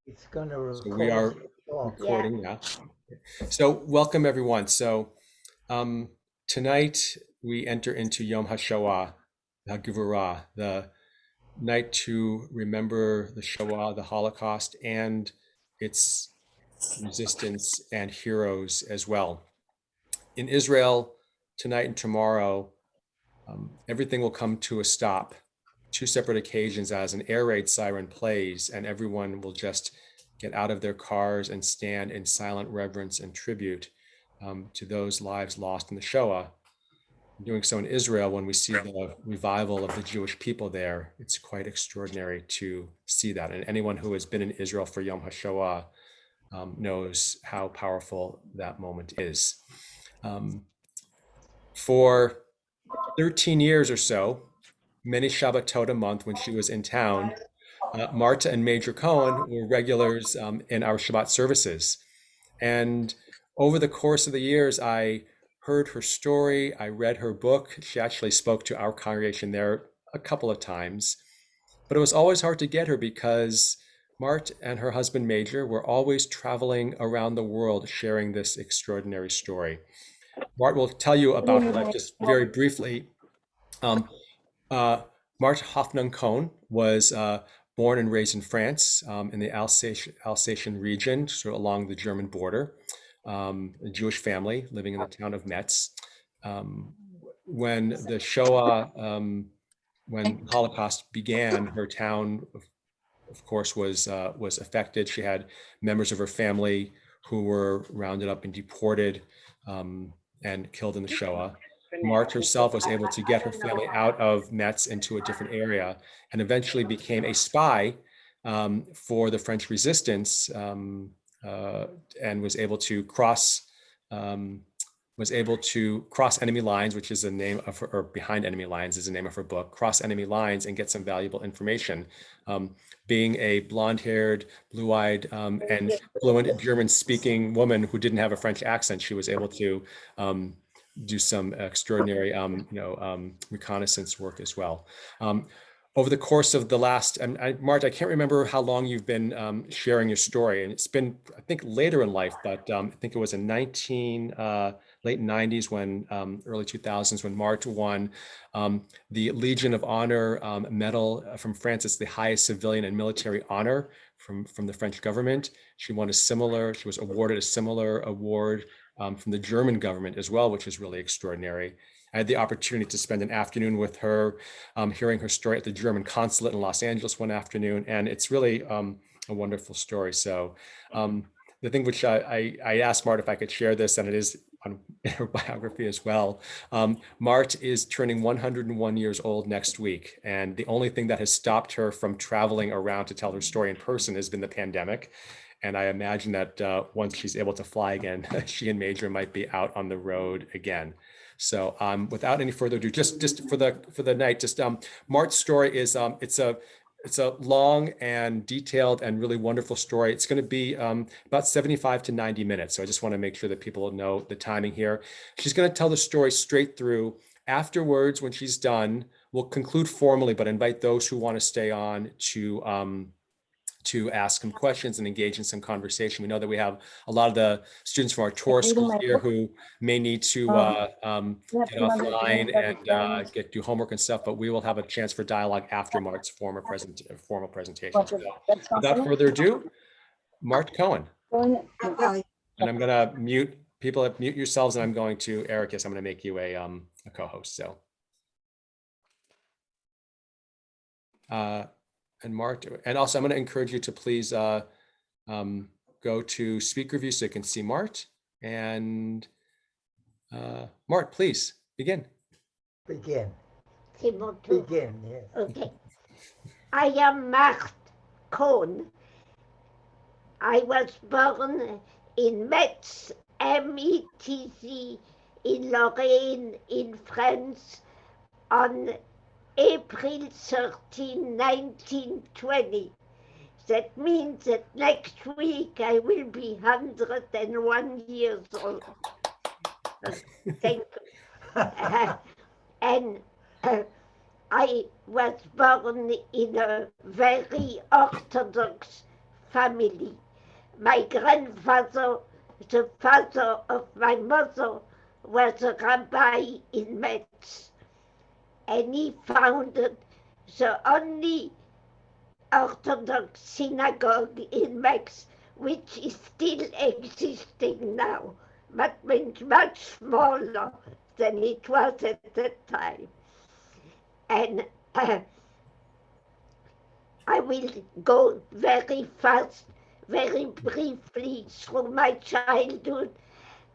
It's going to So we are recording now. So welcome everyone. So tonight we enter into Yom HaShoah, HaGvurah, the night to remember the Shoah, the Holocaust, and its resistance and heroes as well. In Israel, tonight and tomorrow, everything will come to a stop. Two separate occasions as an air raid siren plays, and everyone will just get out of their cars and stand in silent reverence and tribute to those lives lost in the Shoah. Doing so in Israel, when we see the revival of the Jewish people there, it's quite extraordinary to see that. And anyone who has been in Israel for Yom HaShoah knows how powerful that moment is. For 13 years or so, many Shabbatot a month when she was in town, Marthe and Major Cohn were regulars in our Shabbat services. And over the course of the years, I heard her story, I read her book. She actually spoke to our congregation there a couple of times. But it was always hard to get her because Marthe and her husband Major were always traveling around the world sharing this extraordinary story. Marthe will tell you about her life just very briefly. Marthe Hoffman Cohn was born and raised in France in the Alsatian region, so along the German border, a Jewish family living in the town of Metz. When the Shoah, when the Holocaust began, her town, of course, was affected. She had members of her family who were rounded up and deported and killed in the Shoah. Marthe herself was able to get her family out of Metz into a different area and eventually became a spy for the French resistance and was able to cross enemy lines, which is the name of her, or behind enemy lines is the name of her book, cross enemy lines and get some valuable information. Being a blonde-haired, blue-eyed, and fluent German-speaking woman who didn't have a French accent, she was able to do some extraordinary, reconnaissance work as well. Over the course of the last, Marthe, I can't remember how long you've been sharing your story, and it's been, I think, later in life, but I think it was in late 90s when, early 2000s, when Marthe won the Legion of Honor medal from France. It's the highest civilian and military honor from the French government. She was awarded a similar award from the German government as well, which is really extraordinary. I had the opportunity to spend an afternoon with her, hearing her story at the German consulate in Los Angeles one afternoon, and it's really a wonderful story. So the thing which I asked Marthe if I could share this, and it is on her biography as well. Marthe is turning 101 years old next week, and the only thing that has stopped her from traveling around to tell her story in person has been the pandemic. And I imagine that once she's able to fly again, she and Major might be out on the road again. So without any further ado, just for the night, Marthe's story is it's a long and detailed and really wonderful story. It's going to be about 75 to 90 minutes. So I just want to make sure that people know the timing here. She's going to tell the story straight through. Afterwards, when she's done, we'll conclude formally, but invite those who want to stay on to ask some questions and engage in some conversation. We know that we have a lot of the students from our tour school here who may need to get offline and do homework and stuff, but we will have a chance for dialogue after Marthe's formal presentation. So without further ado, Marthe Cohn. And I'm going to mute people, mute yourselves, and I'm going to, Eric, yes, I'm going to make you a co-host. So. And Marthe, and also I'm going to encourage you to please go to speaker view so you can see Marthe. And Marthe, please begin. Begin. Begin, yes. Okay. I am Marthe Cohn. I was born in Metz, METZ, in Lorraine, in France, on April 13, 1920. That means that next week I will be 101 years old. Thank you. And I was born in a very Orthodox family. My grandfather, the father of my mother, was a rabbi in Metz, and he founded the only Orthodox synagogue in Metz, which is still existing now, but much smaller than it was at that time. And I will go very fast, very briefly through my childhood.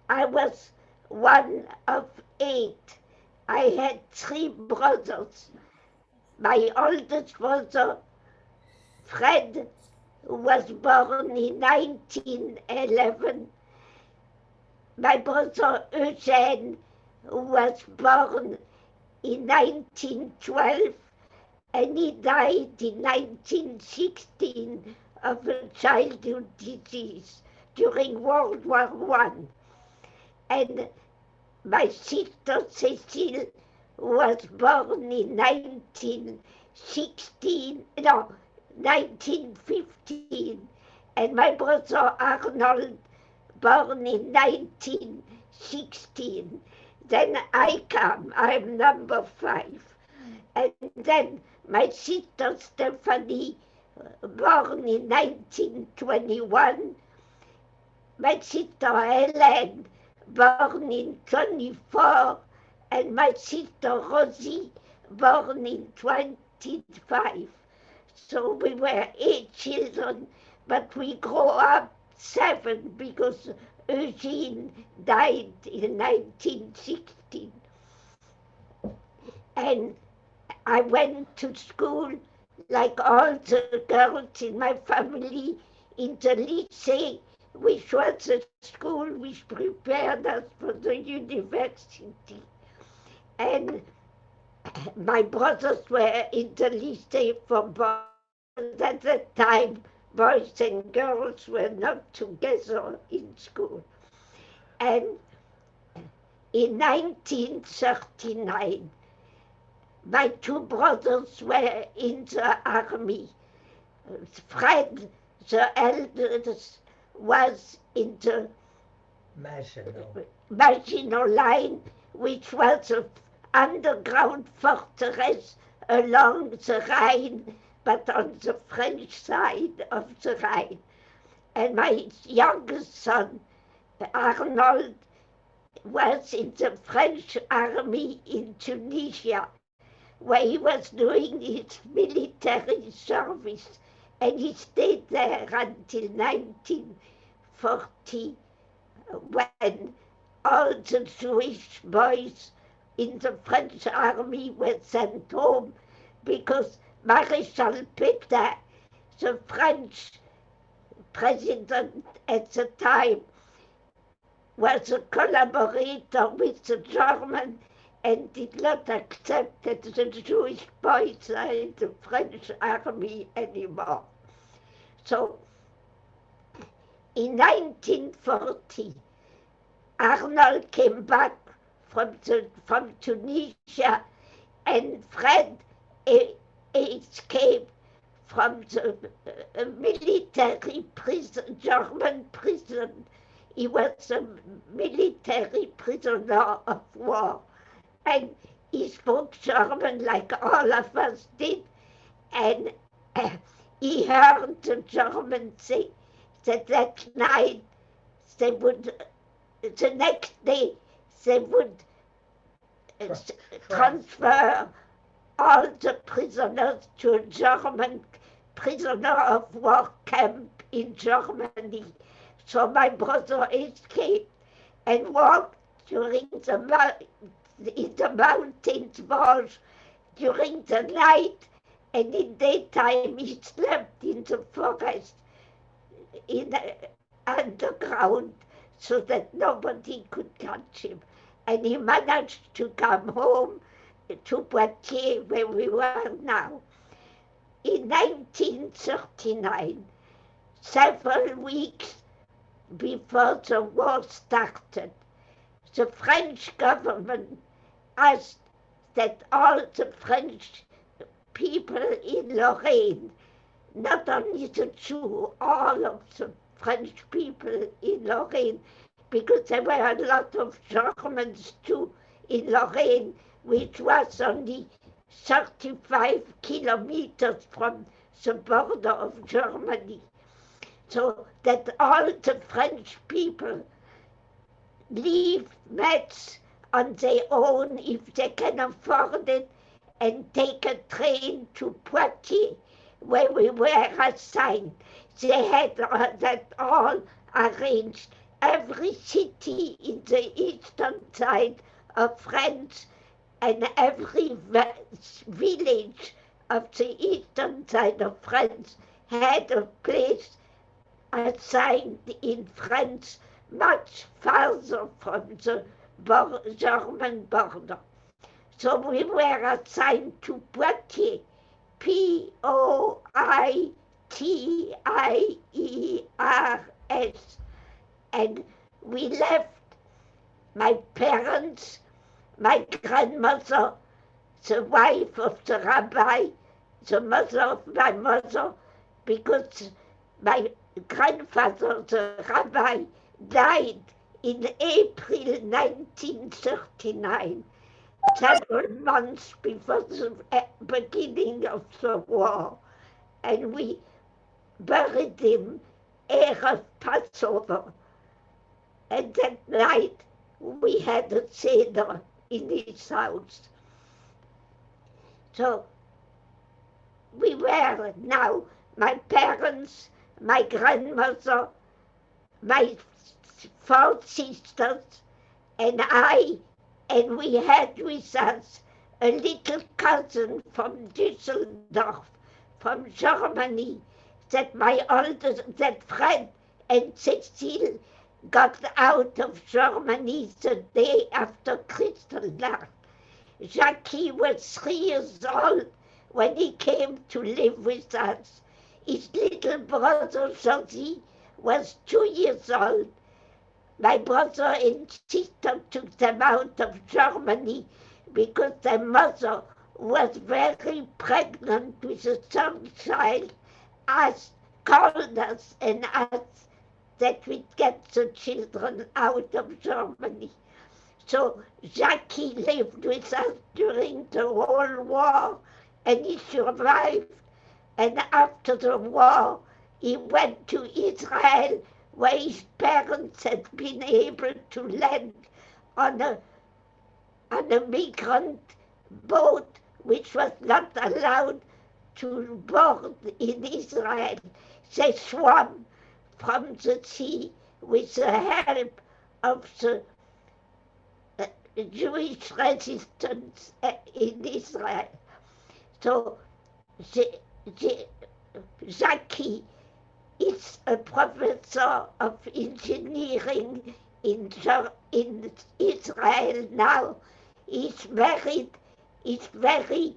I was one of 8. I had 3 brothers. My oldest brother, Fred, who was born in 1911. My brother Eugene, who was born in 1912, and he died in 1916 of a childhood disease during World War I. And my sister Cecile was born in 1915, and my brother Arnold born in 1916. Then I come, I'm number 5. And then my sister Stephanie, born in 1921. My sister Helen, born in 24. And my sister Rosie, born in 25. So we were 8 children, but we grew up 7 because Eugene died in 1916. And I went to school like all the girls in my family in the lycée, which was a school which prepared us for the university. And my brothers were in the lycée for boys. At that time, boys and girls were not together in school. And in 1939, my 2 brothers were in the army. Fred, the eldest, was in the Maginot Line, which was an underground fortress along the Rhine, but on the French side of the Rhine. And my youngest son, Arnold, was in the French army in Tunisia, where he was doing his military service, and he stayed there until 1940, when all the Jewish boys in the French army were sent home because Maréchal Pétain, the French president at the time, was a collaborator with the German and did not accept that the Jewish boys are in the French army anymore. So in 1940, Arnold came back from Tunisia, and Fred escaped from the military prison, German prison. He was a military prisoner of war, and he spoke German like all of us did, and he heard the Germans say that night they would, the next day, they would transfer all the prisoners to a German prisoner of war camp in Germany. So my brother escaped and walked in the mountains marsh during the night, and in daytime he slept in the forest underground so that nobody could catch him. And he managed to come home to Poitiers, where we were now. In 1939, several weeks before the war started, the French government asked that all the French people in Lorraine not only the Jew, all of the French people in Lorraine, because there were a lot of Germans too in Lorraine, which was only 35 kilometers from the border of Germany. So that all the French people leave Metz on their own if they can afford it and take a train to Poitiers, where we were assigned. They had that all arranged. Every city in the eastern side of France and every village of the eastern side of France had a place assigned in France much farther from the German border. So we were assigned to Poitiers, Poitiers, and we left my parents, my grandmother, the wife of the rabbi, the mother of my mother, because my grandfather, the rabbi, died in April 1939, several months before the beginning of the war, and we buried him Erev Passover. And that night we had a Seder in his house. So we were now, my parents, my grandmother, my 4 sisters, and I, and we had with us a little cousin from Düsseldorf, from Germany, that that Fred and Cecile got out of Germany the day after Kristallnacht. Jackie was 3 years old when he came to live with us. His little brother Josie was 2 years old. My brother and sister took them out of Germany because their mother was very pregnant with a third child, called us and asked that we get the children out of Germany. So Jackie lived with us during the whole war, and he survived. And after the war, he went to Israel, where his parents had been able to land on a migrant boat, which was not allowed to board in Israel. They swam from the sea with the help of the Jewish resistance in Israel. So Jackie is a professor of engineering in Israel now. He's married, he's very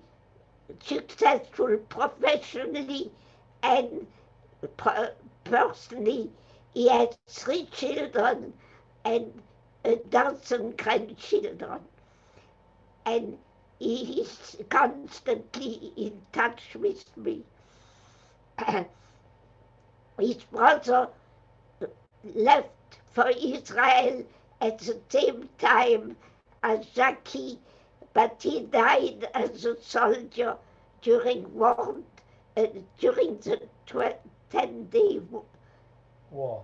successful professionally and personally. He has 3 children and a dozen grandchildren. And he is constantly in touch with me. His brother left for Israel at the same time as Jackie, but he died as a soldier during the 10-day war.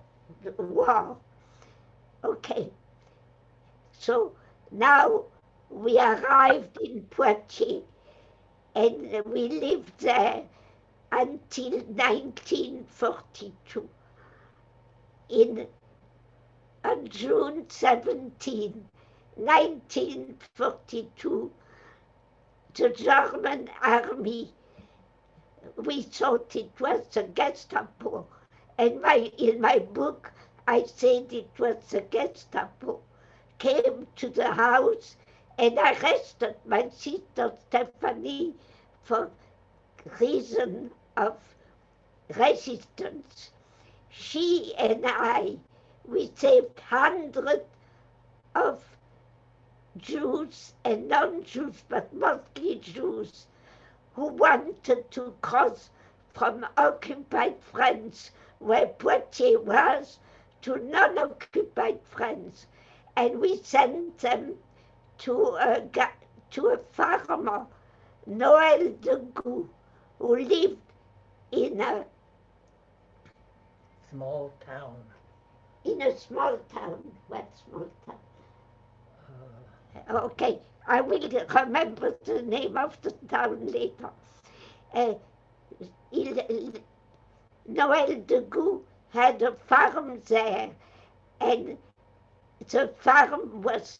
Okay, so now we arrived in Poitiers, and we lived there until 1942. On June 17, 1942, the German army, we thought it was the Gestapo, and in my book I said it was the Gestapo, came to the house and arrested my sister Stephanie for reason of resistance. She and I, we saved hundreds of Jews and non-Jews, but mostly Jews, who wanted to cross from occupied France, where Poitiers was, to non-occupied France. And we sent them to a farmer, Noel de Goux, who lived in a small town. What small town? Okay, I will remember the name of the town later. Noel de Goux had a farm there, and the farm was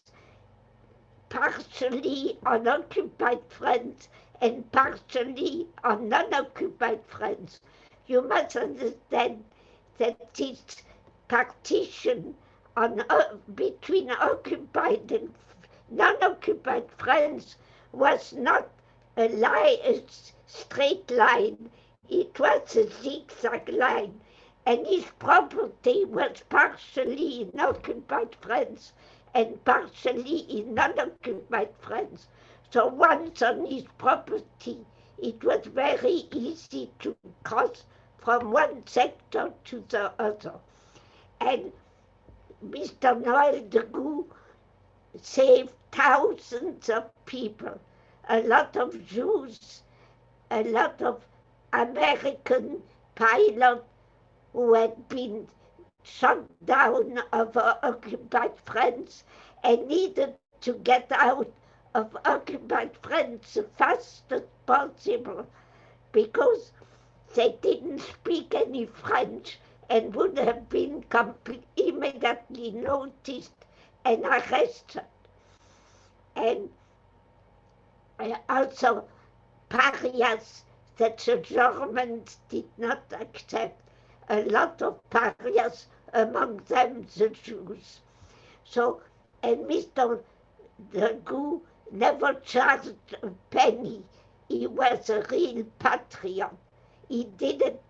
partially on occupied France and partially on non-occupied France. You must understand that this partition between occupied and non-occupied France was not a straight line. It was a zigzag line, and his property was partially in occupied France and partially in non-occupied France. So once on his property, it was very easy to cross from one sector to the other. And Mr. Noel de Goux saved thousands of people, a lot of Jews, a lot of American pilots who had been shot down over occupied France and needed to get out of occupied France as fast as possible because they didn't speak any French and would have been immediately noticed and arrested. And also pariahs that the Germans did not accept, a lot of pariahs, among them the Jews. So, and Mr. de Goux never charged a penny. He was a real patriot. He did it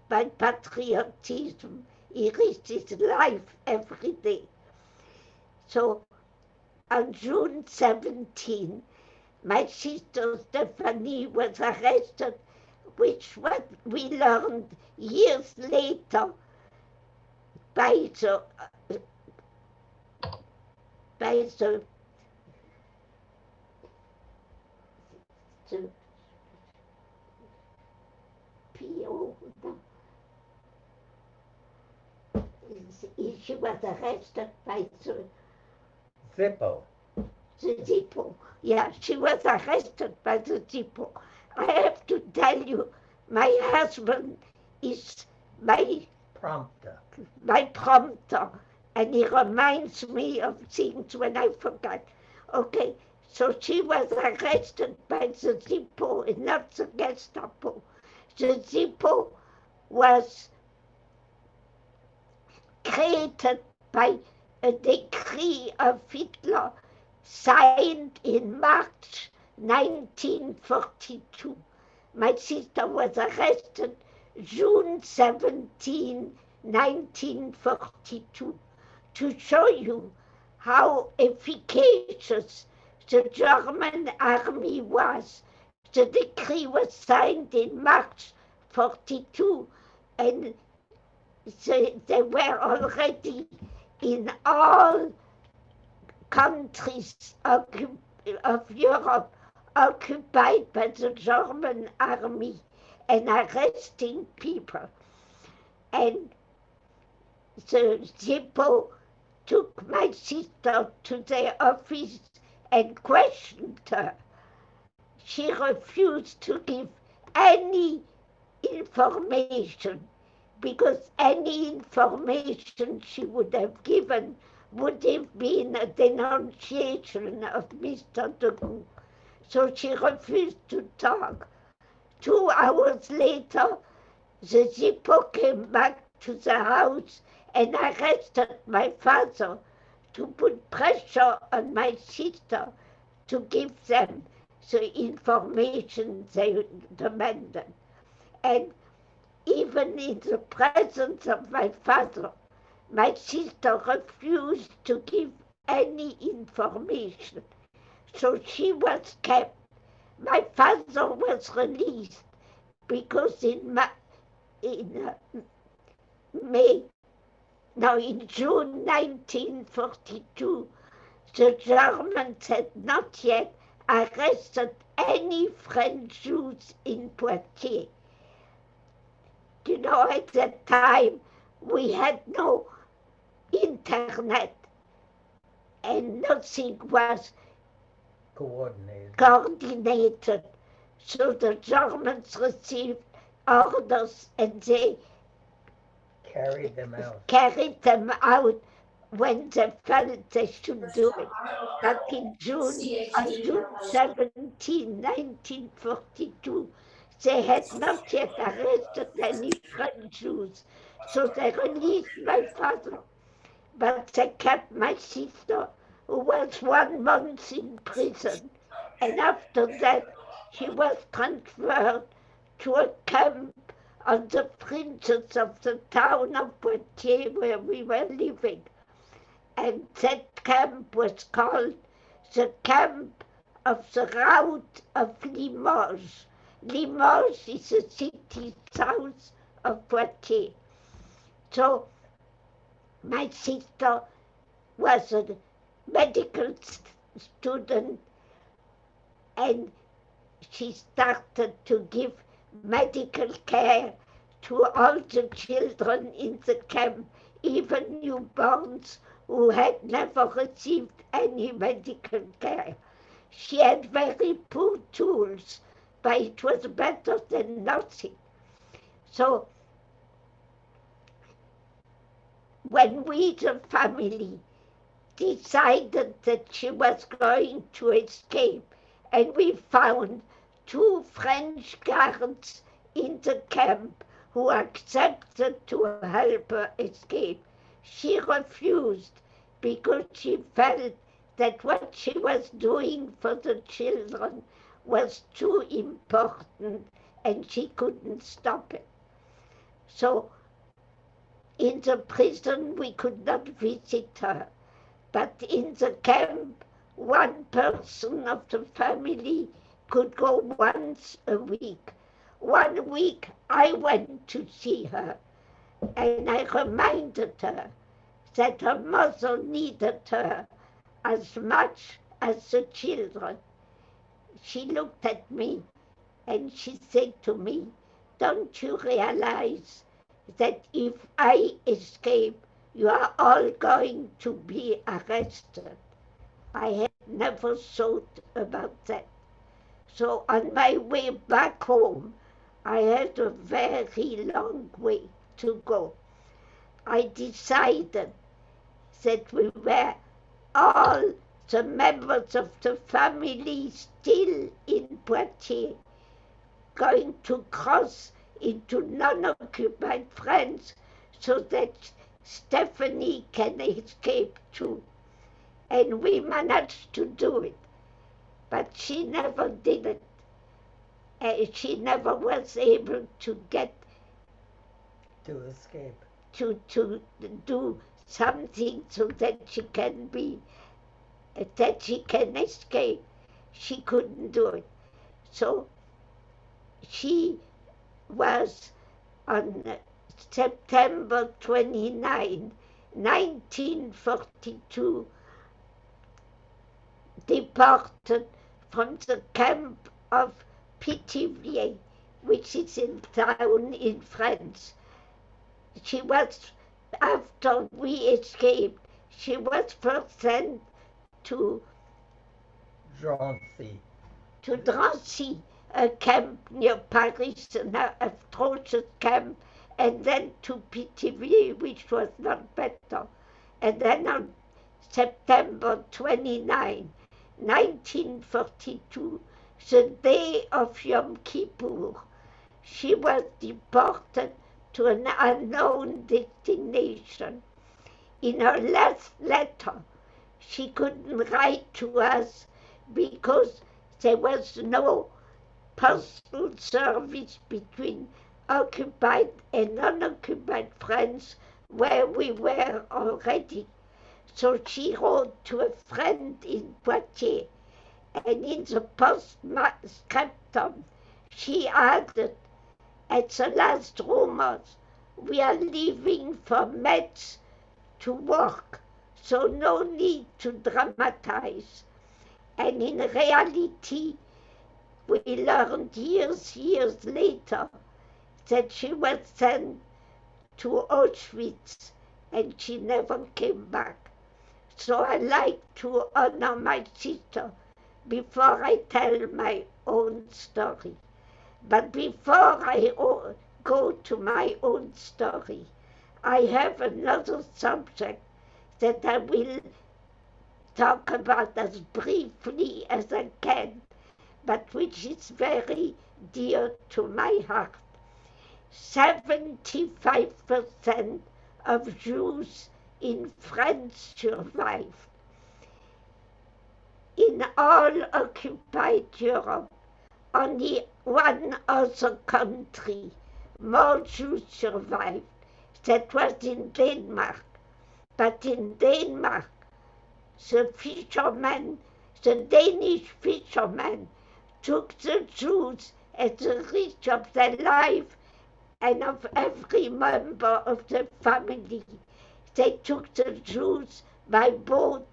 by patriotism. He risked his life every day. So on June 17, my sister Stephanie was arrested, which what we learned years later by the PO. She was arrested by the Zippo. The Zippo. Yeah, she was arrested by the Zippo. I have to tell you, my husband is my prompter, and he reminds me of things when I forget. Okay, so she was arrested by the Zippo and not the Gestapo. The Zippo was created by a decree of Hitler signed in March 1942. My sister was arrested June 17, 1942, to show you how efficacious the German army was. The decree was signed in March 42, and they were already in all countries of Europe occupied by the German army and arresting people. And the Zippo took my sister to their office and questioned her. She refused to give any information because any information she would have given would have been a denunciation of Mr. de Goux. So she refused to talk. 2 hours later, the Zippo came back to the house and arrested my father to put pressure on my sister to give them the information they demanded. And even in the presence of my father, my sister refused to give any information. So she was kept. My father was released because in in May, no, in June 1942, the Germans had not yet arrested any French Jews in Poitiers. You know, at that time, we had no internet and nothing was coordinated. So the Germans received orders and they carried them out when they felt they should do it. But on June 17, 1942, they had not yet arrested any French Jews, so they released my father. But they kept my sister, who was 1 month in prison, and after that she was transferred to a camp on the fringes of the town of Poitiers where we were living. And that camp was called the Camp of the Route of Limoges. Limoges is a city south of Poitiers. So my sister was a medical student and she started to give medical care to all the children in the camp, even newborns who had never received any medical care. She had very poor tools, but it was better than nothing. So when we, the family, decided that she was going to escape, and we found 2 French guards in the camp who accepted to help her escape, she refused because she felt that what she was doing for the children was too important and she couldn't stop it. So in the prison we could not visit her, but in the camp 1 person of the family could go once a week. 1 week I went to see her, and I reminded her that her mother needed her as much as the children. She looked at me and she said to me, "Don't you realize that if I escape, you are all going to be arrested?" I had never thought about that. So on my way back home, I had a very long way to go. I decided that we were all the members of the family still in Poitiers, going to cross into non-occupied France so that Stephanie can escape too. And we managed to do it. But she never did it. She never was able to get to escape, to do something so that she can escape. She couldn't do it. So she was on September 29, 1942, deported from the camp of Pithiviers, which is a town in France. She was, after we escaped, she was first sent to Drancy, a camp near Paris, an atrocious camp, and then to Pithiviers, which was not better. And then on September 29, 1942, the day of Yom Kippur, she was deported to an unknown destination. In her last letter, she couldn't write to us because there was no postal service between occupied and unoccupied France where we were already. So she wrote to a friend in Poitiers, and in the postscriptum she added At the last rumors, we are leaving for Metz to work, so no need to dramatize. And in reality, we learned years later that she was sent to Auschwitz and she never came back. So I like to honor my sister before I tell my own story. But before I go to my own story, I have another subject that I will talk about as briefly as I can, but which is very dear to my heart. 75% of Jews in France survived. In all occupied Europe, only one other country more Jews survived. That was in Denmark. But in Denmark, the Danish fishermen took the Jews at the risk of their life and of every member of the family. They took the Jews by boat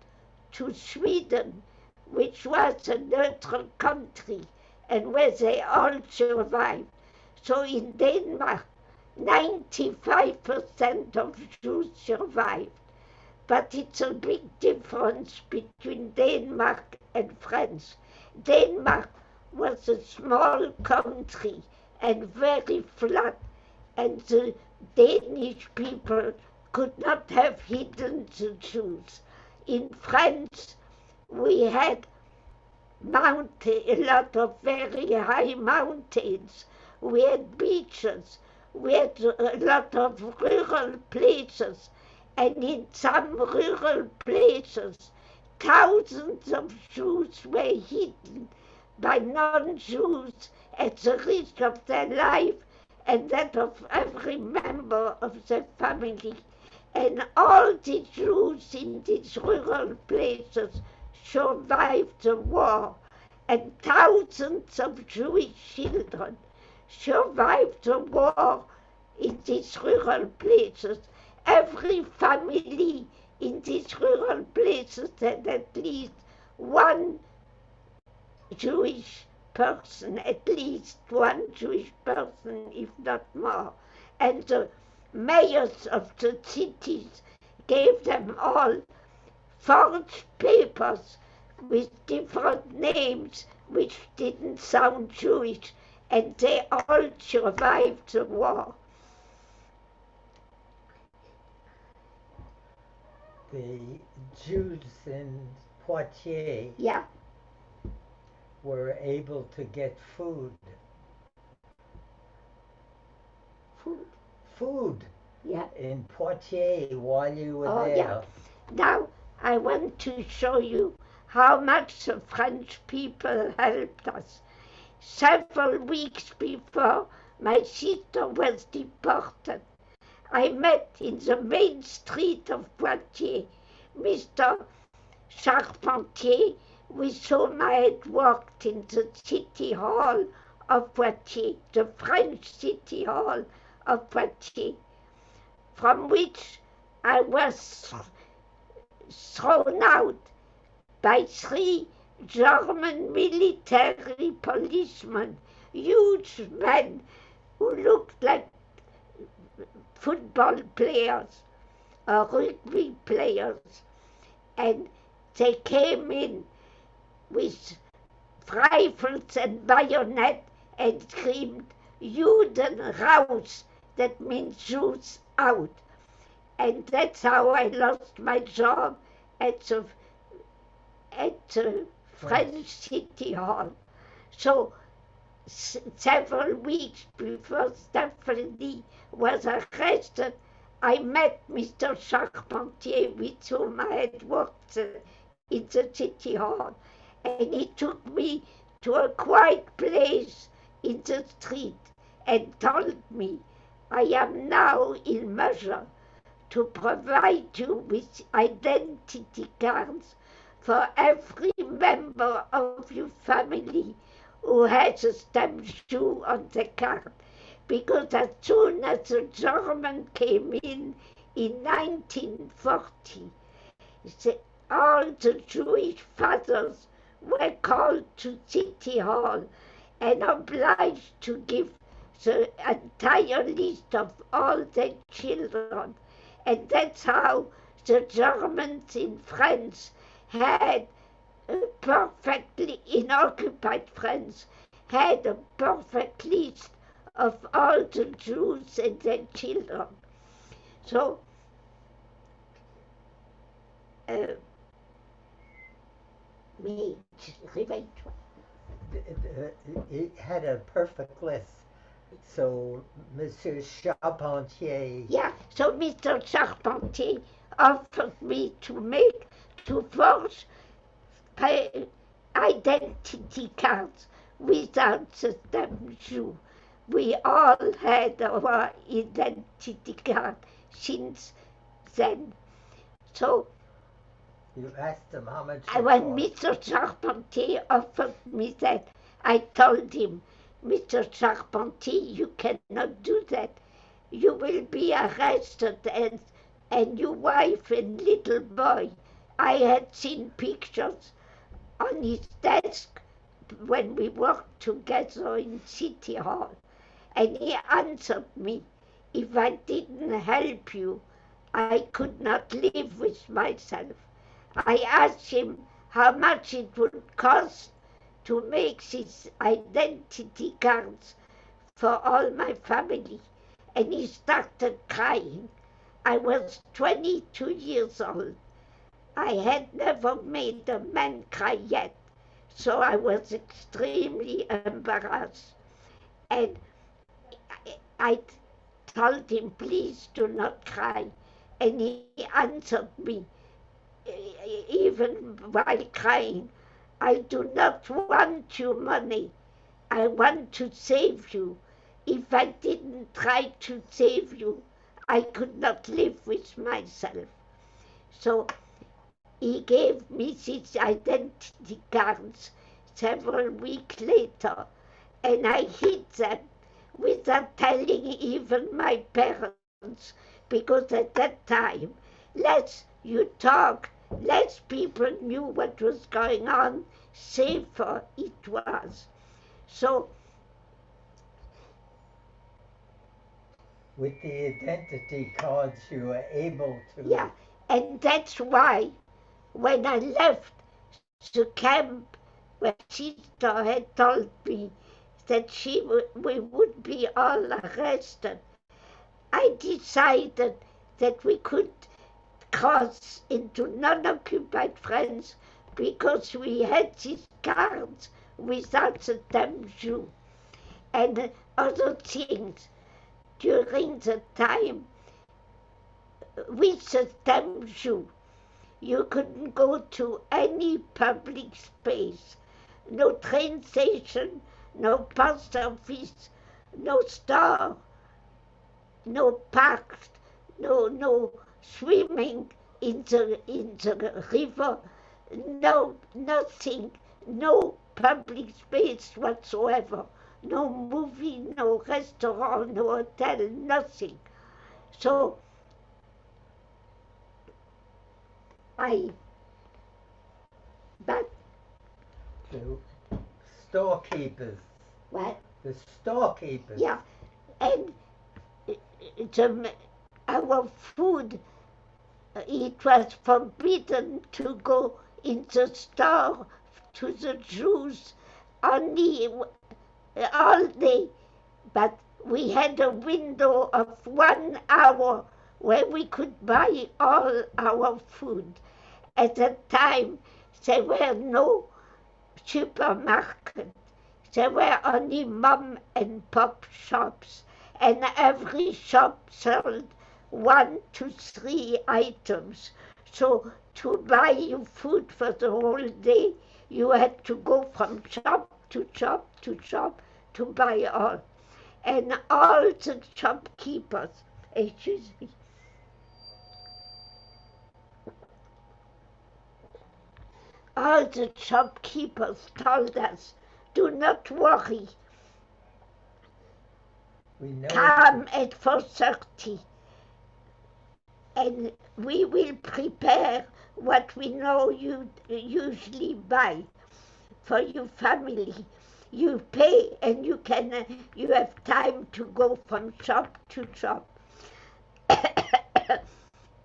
to Sweden, which was a neutral country, and where they all survived. So in Denmark, 95% of Jews survived. But it's a big difference between Denmark and France. Denmark was a small country and very flat, and the Danish people could not have hidden the Jews. In France, we had a lot of very high mountains. We had beaches. We had a lot of rural places. And in some rural places, thousands of Jews were hidden by non-Jews at the risk of their life and that of every member of the family. And all the Jews in these rural places survived the war, and thousands of Jewish children survived the war in these rural places. Every family in these rural places had at least one Jewish person, if not more. And the mayors of the cities gave them all forged papers with different names which didn't sound Jewish, and they all survived the war. The Jews in Poitiers were able to get food. Food. Yeah. In Poitiers while you were there. Yeah. Now, I want to show you how much the French people helped us. Several weeks before my sister was deported, I met in the main street of Poitiers Mr. Charpentier, with whom I had worked in the city hall of Poitiers, the French city hall of Poitiers, from which I was thrown out by 3 German military policemen, huge men who looked like football players or rugby players, and they came in with rifles and bayonets and screamed, "Juden raus," that means Jews out. And that's how I lost my job at the French City Hall. So several weeks before Stephanie was arrested, I met Mr. Charpentier, with whom I had worked in the City Hall, and he took me to a quiet place in the street and told me, "I am now in measure to provide you with identity cards for every member of your family who has a stamped Jew on the card. because as soon as the German came in 1940, all the Jewish fathers were called to City Hall and obliged to give the entire list of all their children. And that's how the Germans in France had perfectly, in occupied France, had a perfect list of all the Jews and their children. So, He had a perfect list. So Monsieur Charpentier. Yeah, so Mr. Charpentier offered me to forge identity cards without the stamp Jew. We all had our identity card since then. So you asked him how much. When Mr. Charpentier offered me that, I told him, Mr. Charpentier, you cannot do that. You will be arrested, and your wife and little boy. I had seen pictures on his desk when we worked together in City Hall. And he answered me, if I didn't help you, I could not live with myself. I asked him how much it would cost to make these identity cards for all my family, and he started crying. I was 22 years old. I had never made a man cry yet, so I was extremely embarrassed. And I told him, please do not cry. And he answered me, even while crying, I do not want your money. I want to save you. If I didn't try to save you, I could not live with myself. So he gave me these identity cards several weeks later, and I hid them without telling even my parents, because at that time, less you talked, less people knew what was going on, safer it was. So, with the identity cards, you were able to. Yeah, and that's why when I left the camp, where sister had told me that we would be all arrested, I decided that we could cross into non-occupied France because we had these cards without the damn Jew. And other things, during the time with the damn Jew, you couldn't go to any public space, no train station, no post office, no store, no parks, no swimming in the river, no nothing, no public space whatsoever, no movie, no restaurant, no hotel, nothing. So but The storekeepers. what? The storekeepers. Yeah, and our food, it was forbidden to go in the store to the Jews only all day, but we had a window of 1 hour where we could buy all our food. At that time, there were no supermarket. There were only mom and pop shops, and every shop sold 1 to 3 items. So to buy you food for the whole day, you had to go from shop to shop to shop to buy all. And all the shopkeepers, excuse me, all the shopkeepers told us, do not worry. We know come at 4:30, and we will prepare what we know you usually buy for your family. You pay, and you have time to go from shop to shop.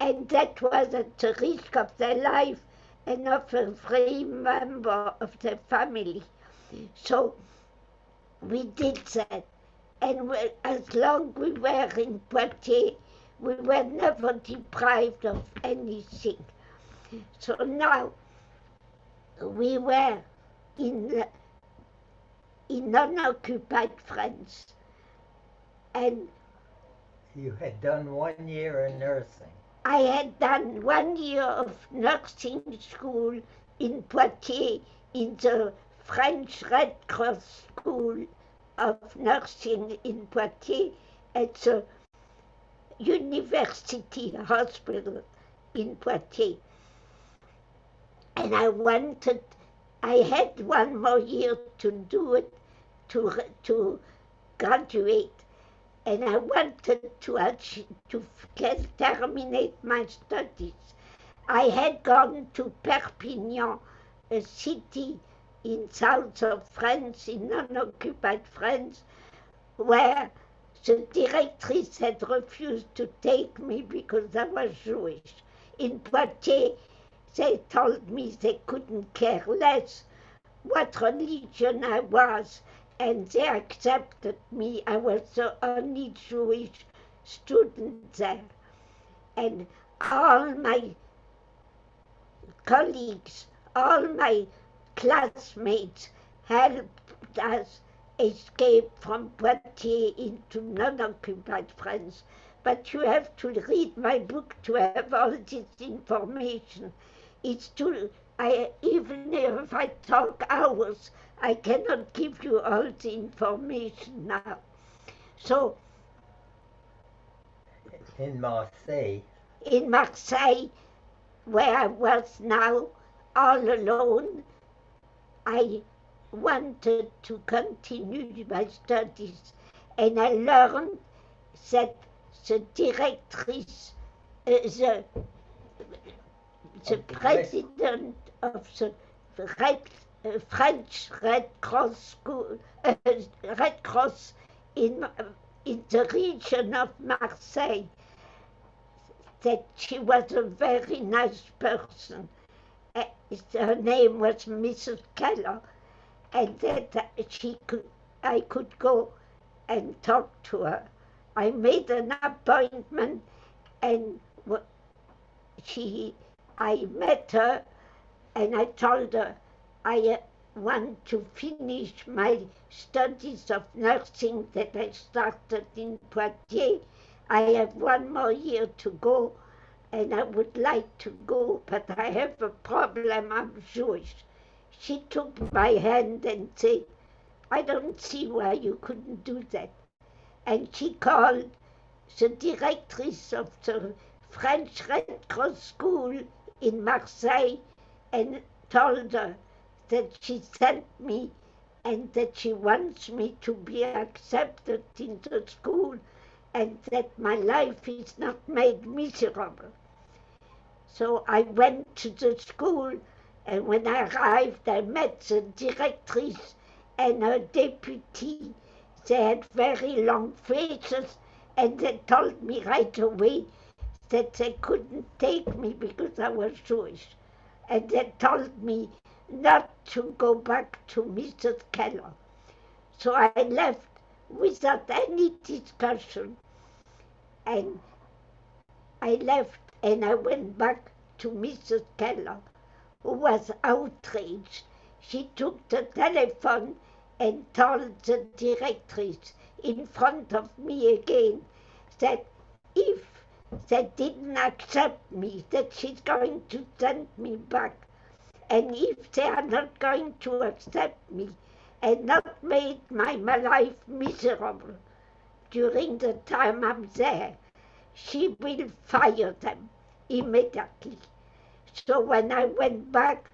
And that was at the risk of their life and of every member of their family. So we did that. And as long we were in Poitiers, we were never deprived of anything. So now we were in unoccupied France. And you had done 1 year in nursing. I had done 1 year of nursing school in Poitiers in the French Red Cross School of Nursing in Poitiers at the University Hospital in Poitiers. And I had 1 more year to do it, to graduate. And I wanted to terminate my studies. I had gone to Perpignan, a city in south of France, in unoccupied France, where the directrice had refused to take me because I was Jewish. In Poitiers, they told me they couldn't care less what religion I was, and they accepted me. I was the only Jewish student there. And all my colleagues, all my classmates helped us escape from Poitiers into non-occupied France. But you have to read my book to have all this information. It's too, even if I talk hours, I cannot give you all the information now. So In Marseille, in Marseille, where I was now all alone, I wanted to continue my studies, and I learned that the directrice, the president of the French Red Cross School, Red Cross in the region of Marseille, that she was a very nice person. Her name was Mrs. Keller, and that I could go and talk to her. I made an appointment, and I met her, and I told her I want to finish my studies of nursing that I started in Poitiers. I have 1 more year to go, and I would like to go, but I have a problem. I'm Jewish. She took my hand and said, I don't see why you couldn't do that. And she called the directrice of the French Red Cross School in Marseille and told her that she sent me and that she wants me to be accepted in the school and that my life is not made miserable. So I went to the school, and when I arrived, I met the directrice and her deputy. They had very long faces, and they told me right away that they couldn't take me because I was Jewish. And they told me not to go back to Mrs. Keller. So I left without any discussion, and I left and I went back to Mrs. Keller, who was outraged. She took the telephone and told the directrice in front of me again that if they didn't accept me, that she's going to send me back. And if they are not going to accept me and not make my life miserable during the time I'm there, she will fire them immediately. So when I went back,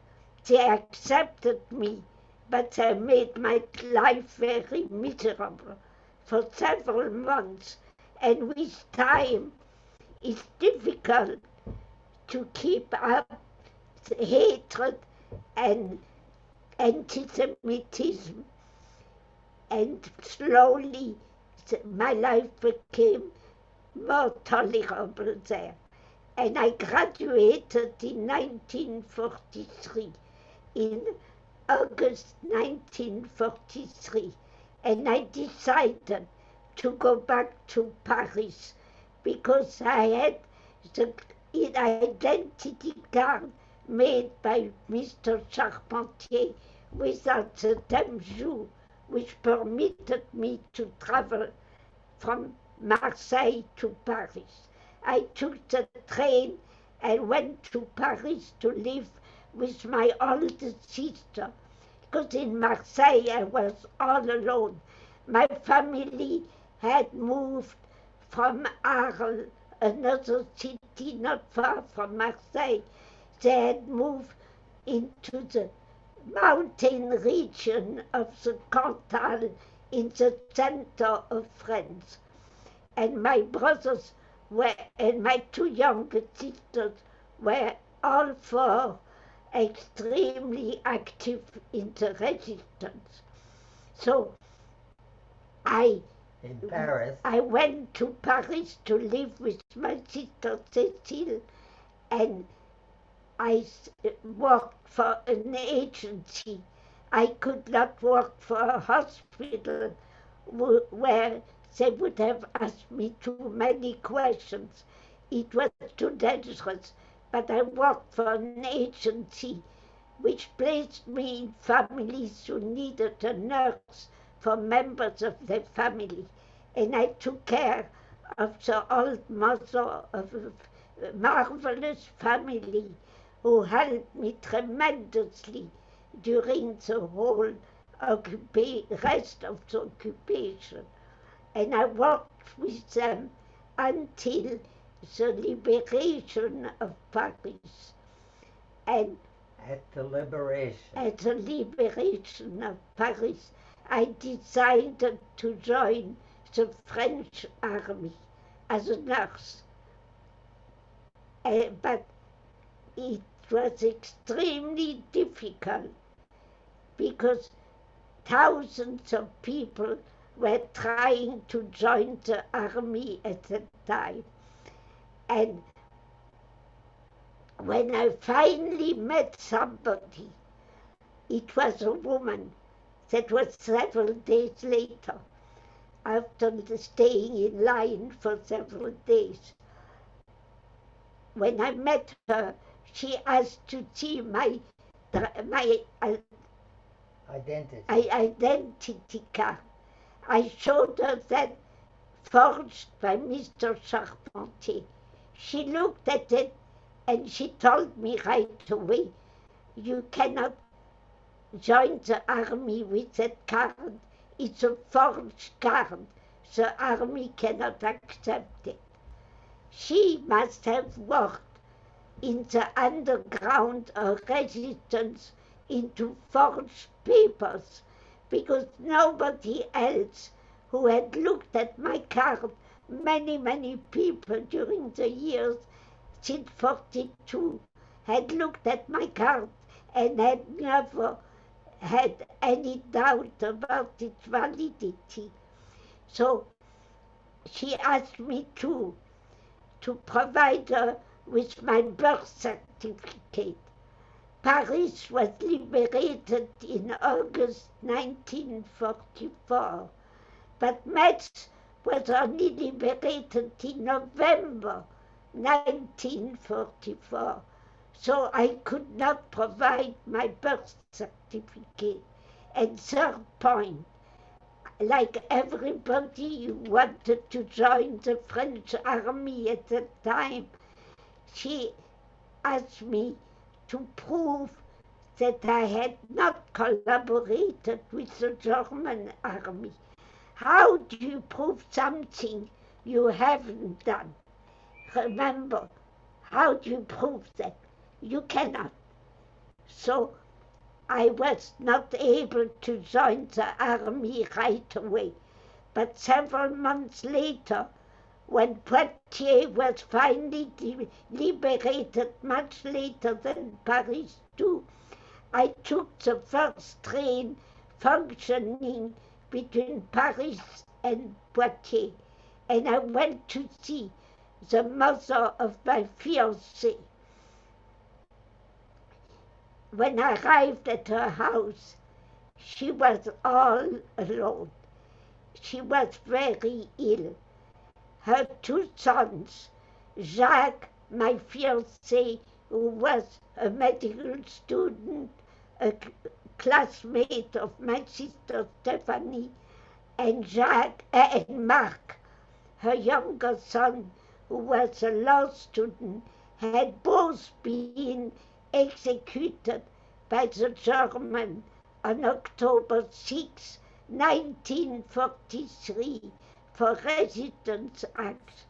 they accepted me, but they made my life very miserable. for several months, and with time it's difficult to keep up the hatred and anti-Semitism, and slowly my life became more tolerable there. And I graduated in 1943, in August 1943, and I decided to go back to Paris because I had the identity card made by Mr. Charpentier without the dame jour, which permitted me to travel from Marseille to Paris. I took the train and went to Paris to live with my older sister, because in Marseille I was all alone. My family had moved from Arles, another city not far from Marseille. They had moved into the mountain region of the Cantal in the center of France. And my brothers and my two younger sisters were all four extremely active in the resistance. So I went to Paris to live with my sister Cécile, and I worked for an agency. I could not work for a hospital where they would have asked me too many questions. It was too dangerous, but I worked for an agency which placed me in families who needed a nurse for members of their family. And I took care of the old mother of a marvelous family who helped me tremendously during the whole rest of the occupation. And I worked with them until the liberation of Paris. And at the liberation of Paris, I decided to join the French army as a nurse. But it was extremely difficult because thousands of people were trying to join the army at that time. And when I finally met somebody, it was a woman. That was several days later, after staying in line for several days. When I met her, she asked to see my identity card. I showed her that forged by Mr. Charpentier. She looked at it and she told me right away, "You cannot join the army with that card. It's a forged card. The army cannot accept it." She must have worked in the underground resistance into forged papers, because nobody else who had looked at my card, many people during the years since 42 had looked at my card and had never had any doubt about its validity. So she asked me to provide her with my birth certificate. Paris was liberated in August 1944, but Metz was only liberated in November 1944. So I could not provide my birth certificate. And third point, like everybody who wanted to join the French army at that time, she asked me to prove that I had not collaborated with the German army. How do you prove something you haven't done? Remember, how do you prove that? You cannot. So I was not able to join the army right away. But several months later, when Poitiers was finally liberated, much later than Paris too, I took the first train functioning between Paris and Poitiers, and I went to see the mother of my fiancé. When I arrived at her house, she was all alone. She was very ill. Her two sons, Jacques, my fiancé, who was a medical student, a classmate of my sister Stephanie, and Marc, her younger son, who was a law student, had both been executed by the German on October 6, 1943, for resistance acts.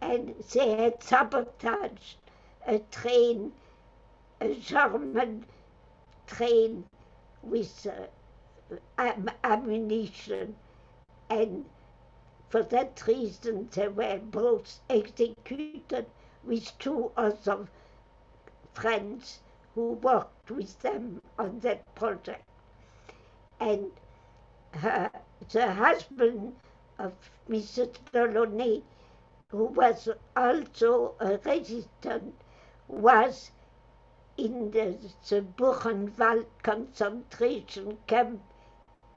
And they had sabotaged a train, a German train with ammunition, and for that reason they were both executed with two other friends who worked with them on that project. And the husband of Mrs. Delaunay, who was also a resistant, was in the Buchenwald concentration camp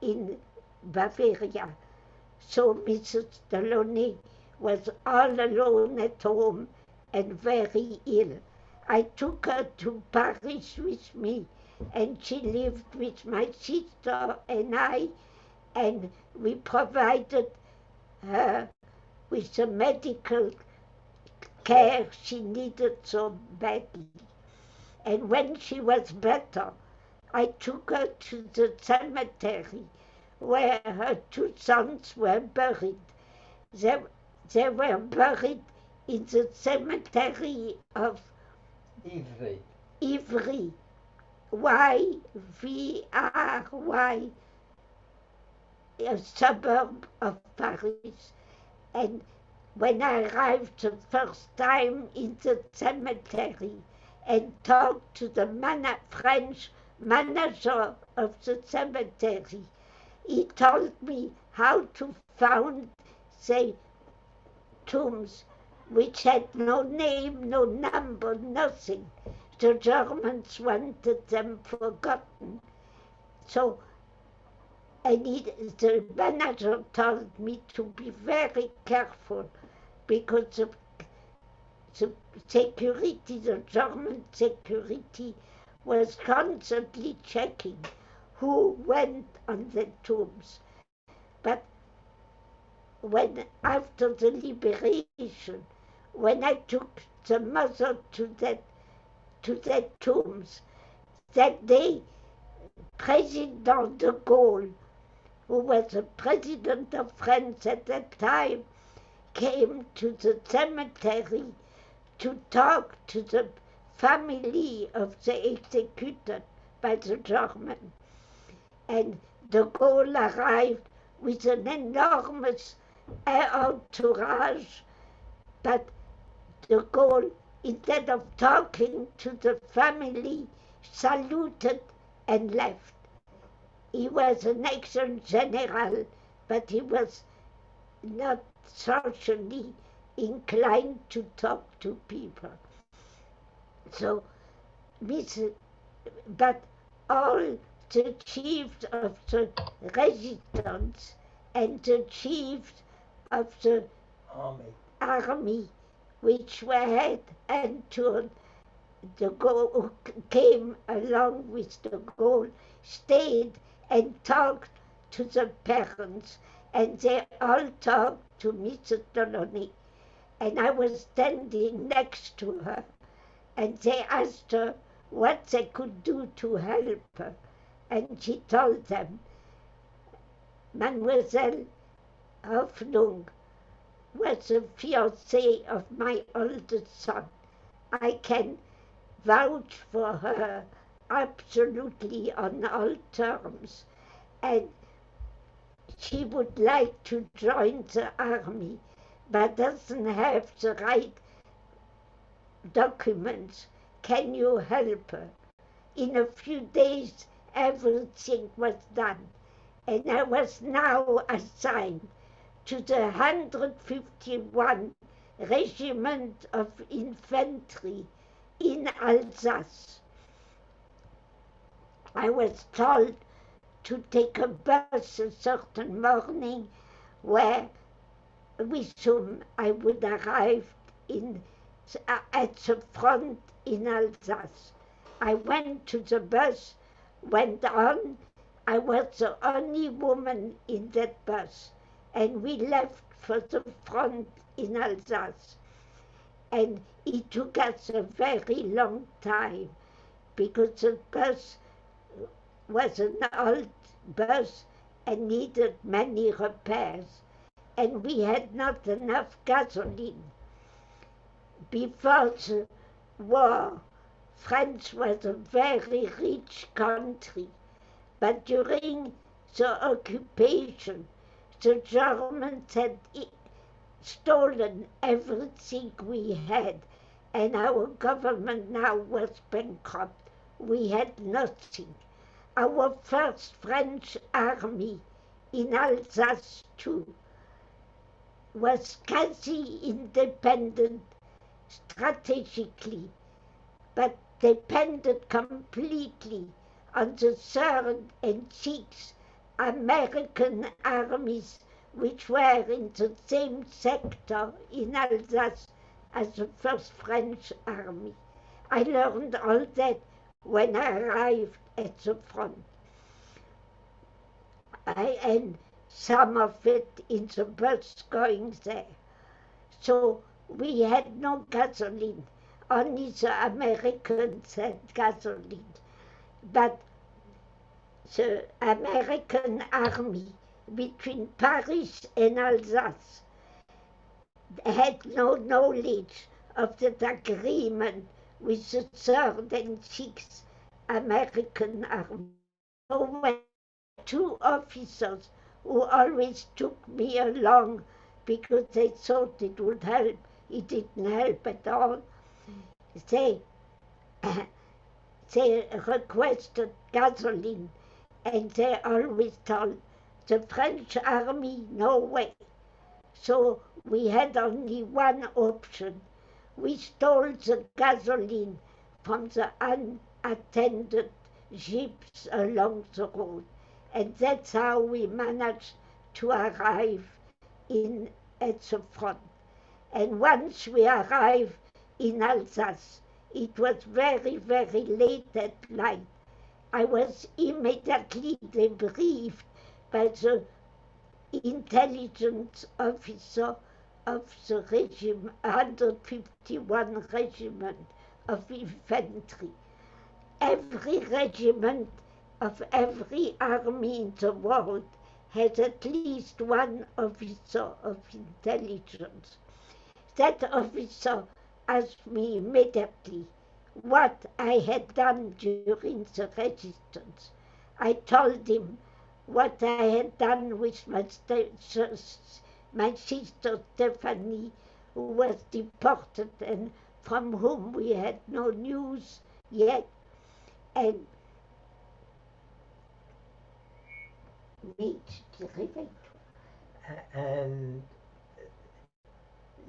in Bavaria. So Mrs. Delaunay was all alone at home and very ill. I took her to Paris with me, and she lived with my sister and I, and we provided her with the medical care she needed so badly. And when she was better, I took her to the cemetery where her two sons were buried. They were buried in the cemetery of Ivry, Y-V-R-Y, a suburb of Paris. And when I arrived the first time in the cemetery and talked to the French manager of the cemetery, he told me how to found the tombs, which had no name, no number, nothing. The Germans wanted them forgotten. So, and the manager told me to be very careful because of the security, the German security, was constantly checking who went on the tombs. But when, after the liberation, when I took the mother to that tombs, that day, President de Gaulle, who was the president of France at that time, came to the cemetery to talk to the family of the executed by the German. And de Gaulle arrived with an enormous entourage, but de Gaulle, instead of talking to the family, saluted and left. He was an excellent general, but he was not socially inclined to talk to people. So, but all the chiefs of the resistance and the chiefs of the army, which were head and turned, the Gaulle came along with the Gaulle, stayed and talked to the parents, and they all talked to Mrs. Delaunay. And I was standing next to her, and they asked her what they could do to help her. And she told them, Mademoiselle Hoffnung was the fiancée of my oldest son. I can vouch for her absolutely on all terms. And she would like to join the army, but doesn't have the right documents. Can you help her? In a few days, everything was done, and I was now assigned to the 151 Regiment of Infantry in Alsace. I was told to take a bus a certain morning where with whom I would arrive at the front in Alsace. I went to the bus, went on. I was the only woman in that bus, and we left for the front in Alsace. And it took us a very long time because the bus was an old bus and needed many repairs, and we had not enough gasoline. Before the war, France was a very rich country, but during the occupation, the Germans had stolen everything we had, and our government now was bankrupt. We had nothing. Our first French army in Alsace too was quasi-independent strategically, but depended completely on the Third and Sixth American armies, which were in the same sector in Alsace as the first French army. I learned all that when I arrived at the front. And some of it in the bus going there. So we had no gasoline. Only the Americans had gasoline. But the American army between Paris and Alsace had no knowledge of that agreement with the Third and Sixth American Army. So when two officers who always took me along because they thought it would help, it didn't help at all, they requested gasoline, and they always told the French army, no way. So we had only one option. We stole the gasoline from the unattended jeeps along the road, and that's how we managed to arrive at the front. And once we arrived in Alsace, it was very, very late at night. I was immediately debriefed by the intelligence officer of the 151 Regiment of Infantry. Every regiment of every army in the world has at least one officer of intelligence. That officer asked me immediately what I had done during the resistance. I told him what I had done with my sister Stephanie, who was deported and from whom we had no news yet. And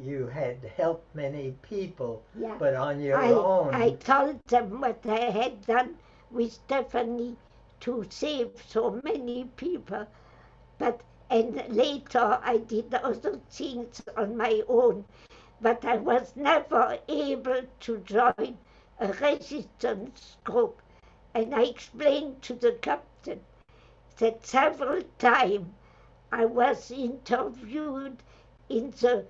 you had helped many people, yeah, but on your own. I told them what I had done with Stephanie to save so many people, and later I did other things on my own, but I was never able to join a resistance group. And I explained to the captain that several times I was interviewed in the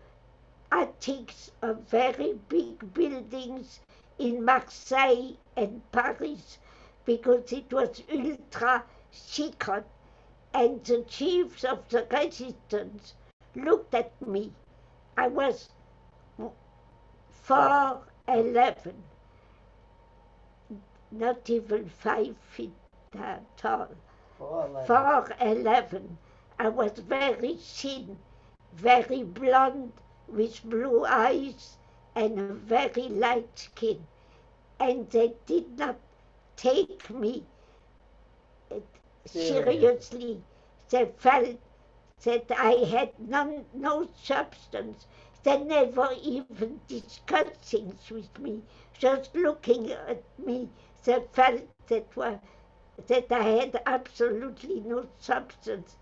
attics of very big buildings in Marseille and Paris because it was ultra secret, and the chiefs of the resistance looked at me. I was 4'11", not even 5 feet tall. 4'11". 4'11". I was very thin, very blonde, with blue eyes and a very light skin. And they did not take me seriously. They felt that I had no substance. They never even discussed things with me. Just looking at me, they felt that I had absolutely no substance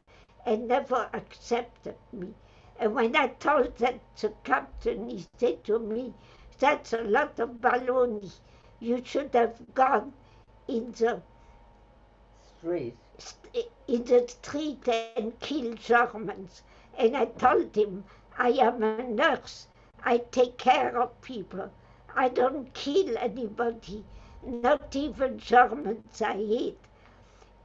and never accepted me. And when I told that to captain, he said to me, "That's a lot of baloney. You should have gone in the street and kill Germans." And I told him, "I am a nurse. I take care of people. I don't kill anybody, not even Germans I hate."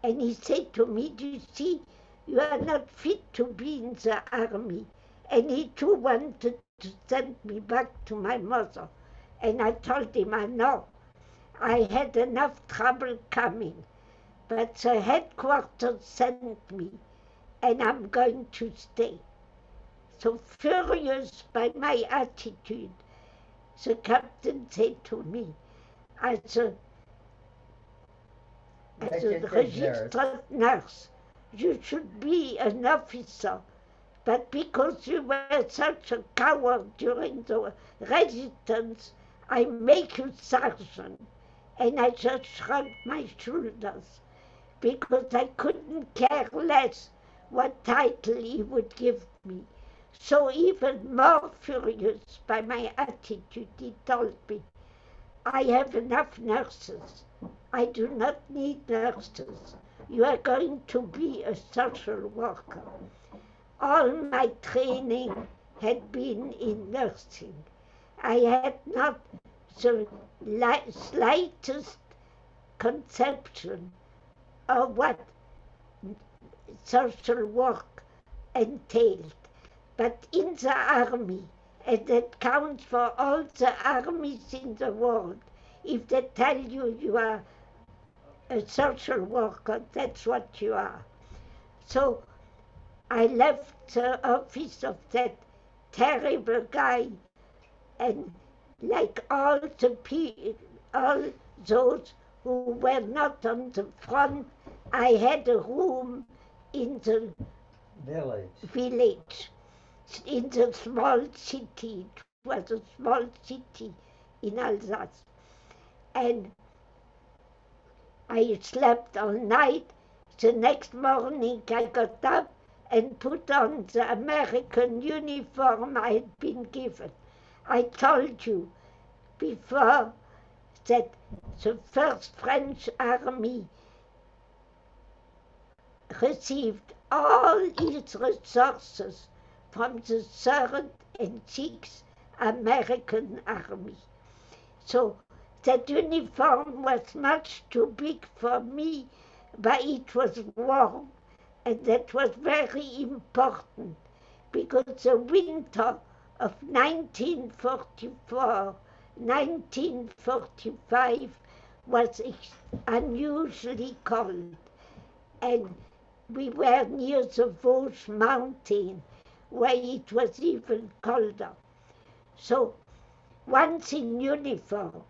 And he said to me, "Do you see, you are not fit to be in the army." And he too wanted to send me back to my mother. And I told him, "I know. I had enough trouble coming. But the headquarters sent me, and I'm going to stay." So furious by my attitude, the captain said to me, as a registered nurse, "You should be an officer, but because you were such a coward during the resistance, I make you sergeant." And I just shrugged my shoulders, because I couldn't care less what title he would give me. So even more furious by my attitude, he told me, "I have enough nurses. I do not need nurses. You are going to be a social worker." All my training had been in nursing. I had not the slightest conception of what social work entailed. But in the army, and that counts for all the armies in the world, if they tell you you are a social worker, that's what you are. So I left the office of that terrible guy, and like all those who were not on the front, I had a room in the village, in the small city. It was a small city in Alsace. And I slept all night. The next morning I got up and put on the American uniform I had been given. I told you before that the first French army received all its resources from the 3rd and 6th American Army. So that uniform was much too big for me, but it was warm, and that was very important, because the winter of 1944-1945 was unusually cold, and we were near the Vosges mountain, where it was even colder. So once in uniform,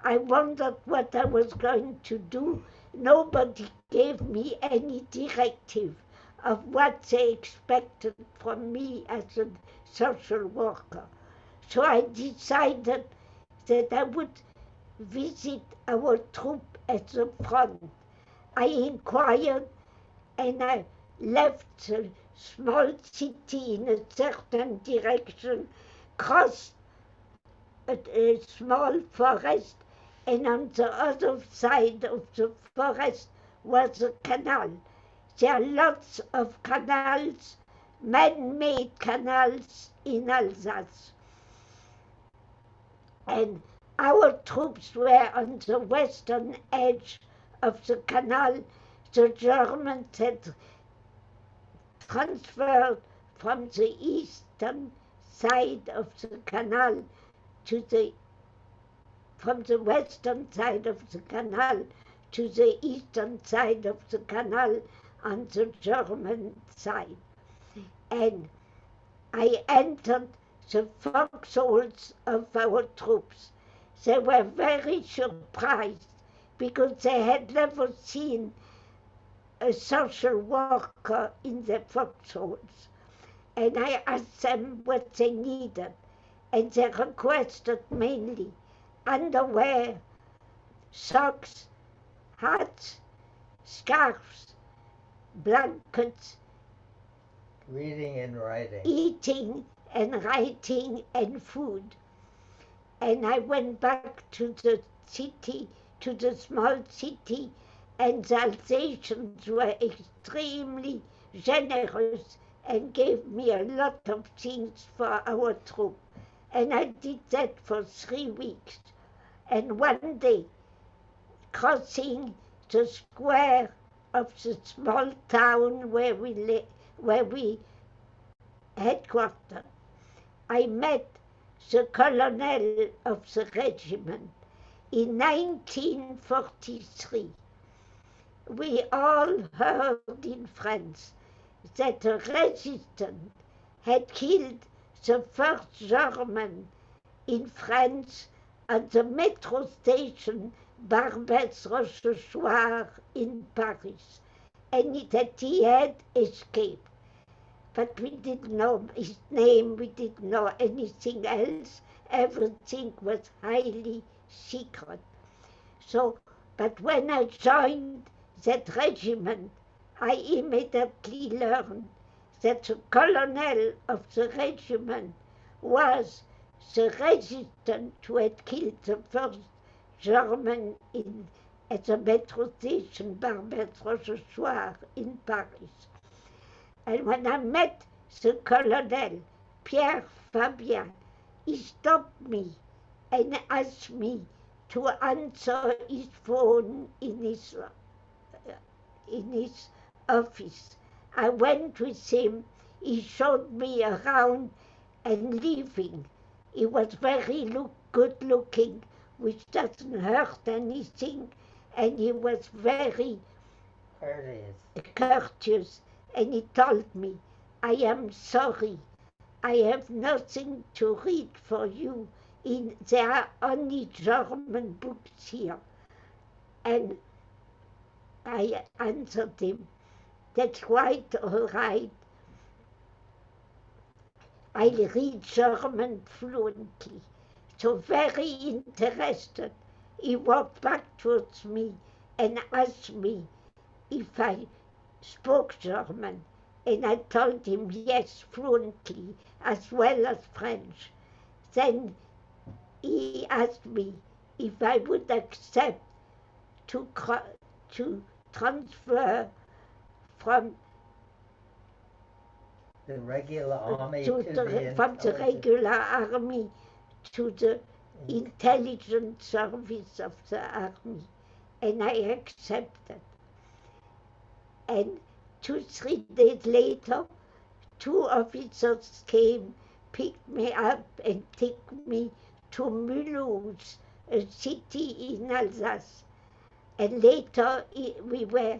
I wondered what I was going to do. Nobody gave me any directive of what they expected from me as a social worker. So I decided that I would visit our troop at the front. I inquired, and I left the small city in a certain direction, crossed a small forest, and on the other side of the forest was a canal. There are lots of canals, man-made canals in Alsace. And our troops were on the western edge of the canal. The Germans had transferred from the eastern side of the canal from the western side of the canal to the eastern side of the canal on the German side. and I entered the foxholes of our troops. They were very surprised because they had never seen a social worker in the foxholes. And I asked them what they needed, and they requested mainly underwear, socks, hats, scarves, blankets, Reading and writing. eating and writing and food. And I went back to the city, to the small city, and the Alsatians were extremely generous and gave me a lot of things for our troop. And I did that for 3 weeks. And one day, crossing the square of the small town where we headquartered, I met the colonel of the regiment in 1943. We all heard in France that the resistance had killed the first German in France at the metro station Barbès-Rochechouart in Paris, and that he had escaped. But we didn't know his name, we didn't know anything else. Everything was highly secret. So, but when I joined that regiment, I immediately learned that the colonel of the regiment was the resistant who had killed the first German at the metro station Barbès-Rochechouart in Paris. And when I met the colonel, Pierre Fabien, he stopped me and asked me to answer his phone in his office. I went with him, he showed me around and leaving. He was very good looking, which doesn't hurt anything, and he was very courteous. And he told me, I am sorry, I have nothing to read for you. There are only German books here. And I answered him, that's quite all right. I read German fluently. So very interested, he walked back towards me and asked me if I spoke German, and I told him yes, fluently, as well as French. Then he asked me if I would accept to transfer from the regular army from the regular army to the intelligence service of the army, and I accepted. And 2-3 days later, 2 officers came, picked me up, and took me to Mulhouse, a city in Alsace. And later we were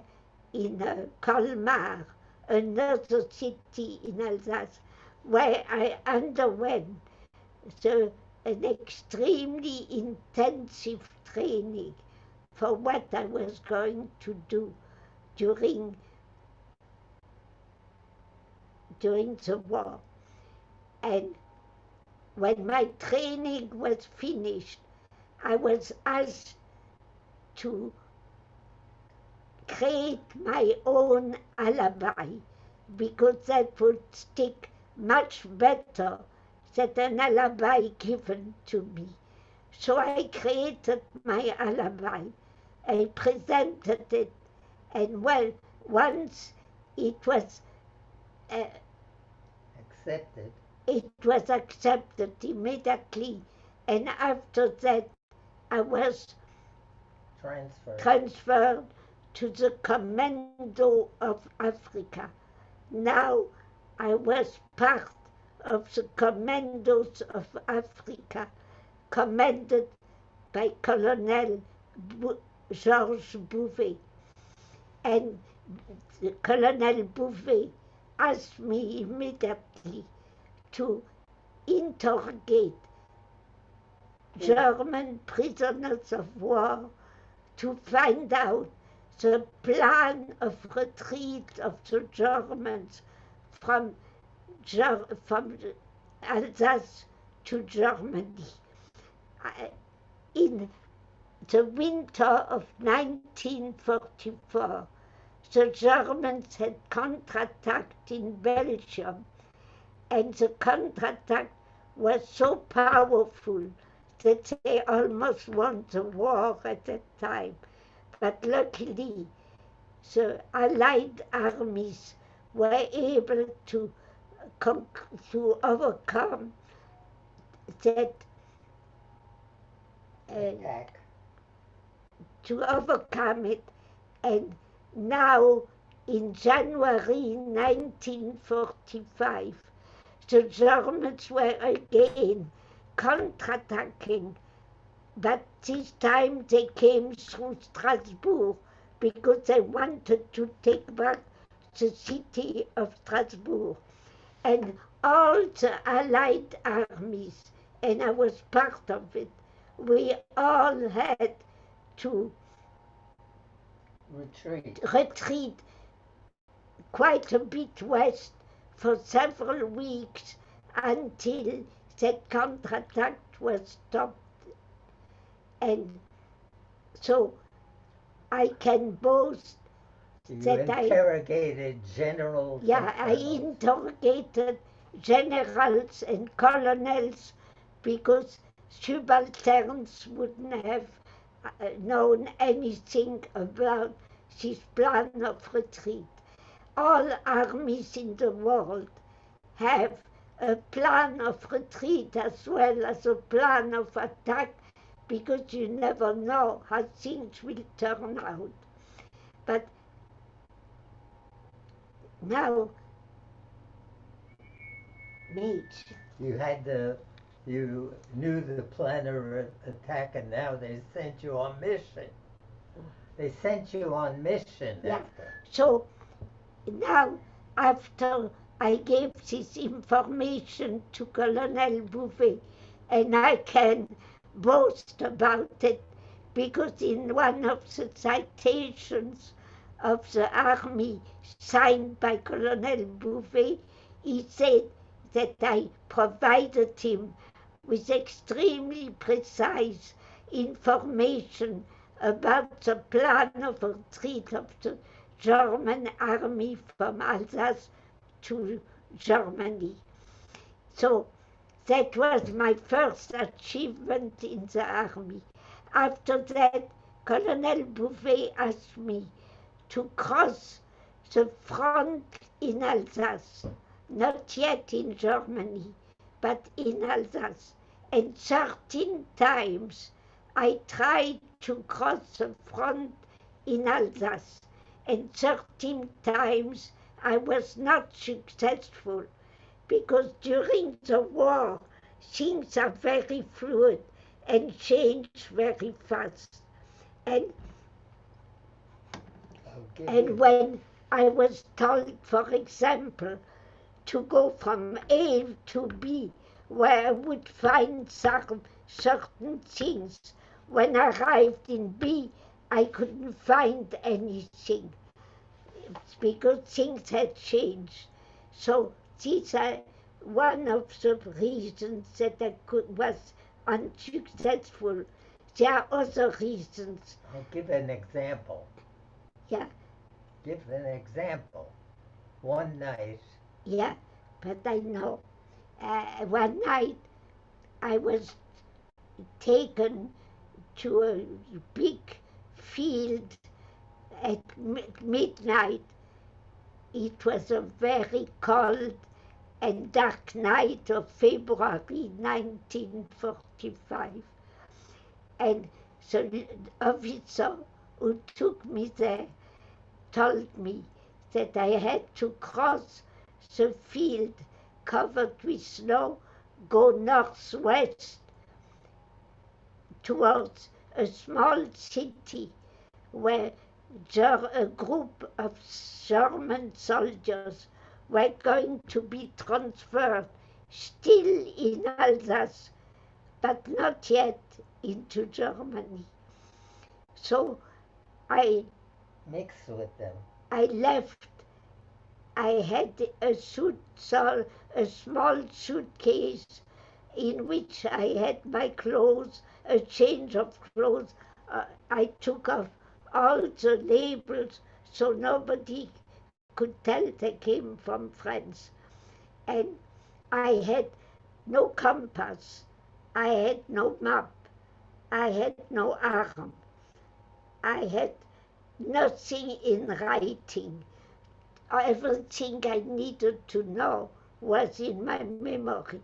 in Colmar, another city in Alsace, where I underwent an extremely intensive training for what I was going to do during the war. And when my training was finished, I was asked to create my own alibi, because that would stick much better than an alibi given to me. So I created my alibi. I presented it, and well, once it was accepted immediately, and after that I was transferred to the Commando of Africa. Now I was part of the Commandos of Africa, commanded by Colonel Georges Bouvet. And Colonel Bouvet asked me immediately to interrogate German prisoners of war to find out the plan of retreat of the Germans from Alsace to Germany. In the winter of 1944, the Germans had counterattacked in Belgium, and the counterattack was so powerful that they almost won the war at that time. But luckily, the Allied armies were able to overcome that Attack. to overcome it, and now in January 1945 the Germans were again counterattacking, but this time they came through Strasbourg because they wanted to take back the city of Strasbourg. And all the Allied armies, and I was part of it, we all had to retreat quite a bit west for several weeks until that counterattack was stopped. And so I can boast that I interrogated generals. Yeah, I interrogated generals and colonels because subalterns wouldn't have known anything about this plan of retreat. All armies in the world have a plan of retreat as well as a plan of attack, because you never know how things will turn out. But now, Mage, you knew the plan of attack, and now they sent you on mission. They sent you on mission. Yeah. So now, after I gave this information to Colonel Bouvet, and I can boast about it because in one of the citations of the army signed by Colonel Bouvet, he said that I provided him with extremely precise information about the plan of retreat of the German army from Alsace to Germany. So that was my first achievement in the army. After that, Colonel Bouvet asked me to cross the front in Alsace, not yet in Germany, but in Alsace. And 13 times I tried to cross the front in Alsace, and 13 times I was not successful, because during the war things are very fluid and change very fast. And when I was told, for example, to go from A to B, where I would find certain things, when I arrived in B, I couldn't find anything. It's because things had changed. So these are one of the reasons that I was unsuccessful. There are other reasons. I'll give an example. Yeah. Give an example. One night. Yeah, but I know. One night I was taken to a big field at midnight. It was a very cold and dark night of February 1945. And the officer who took me there told me that I had to cross the field covered with snow, go northwest towards a small city where a group of German soldiers were going to be transferred, still in Alsace, but not yet into Germany. So I Mixed with them. left. I had a small suitcase in which I had my clothes, a change of clothes. I took off all the labels so nobody could tell they came from France. And I had no compass, I had no map, I had no arm, I had nothing in writing. Everything I needed to know was in my memory.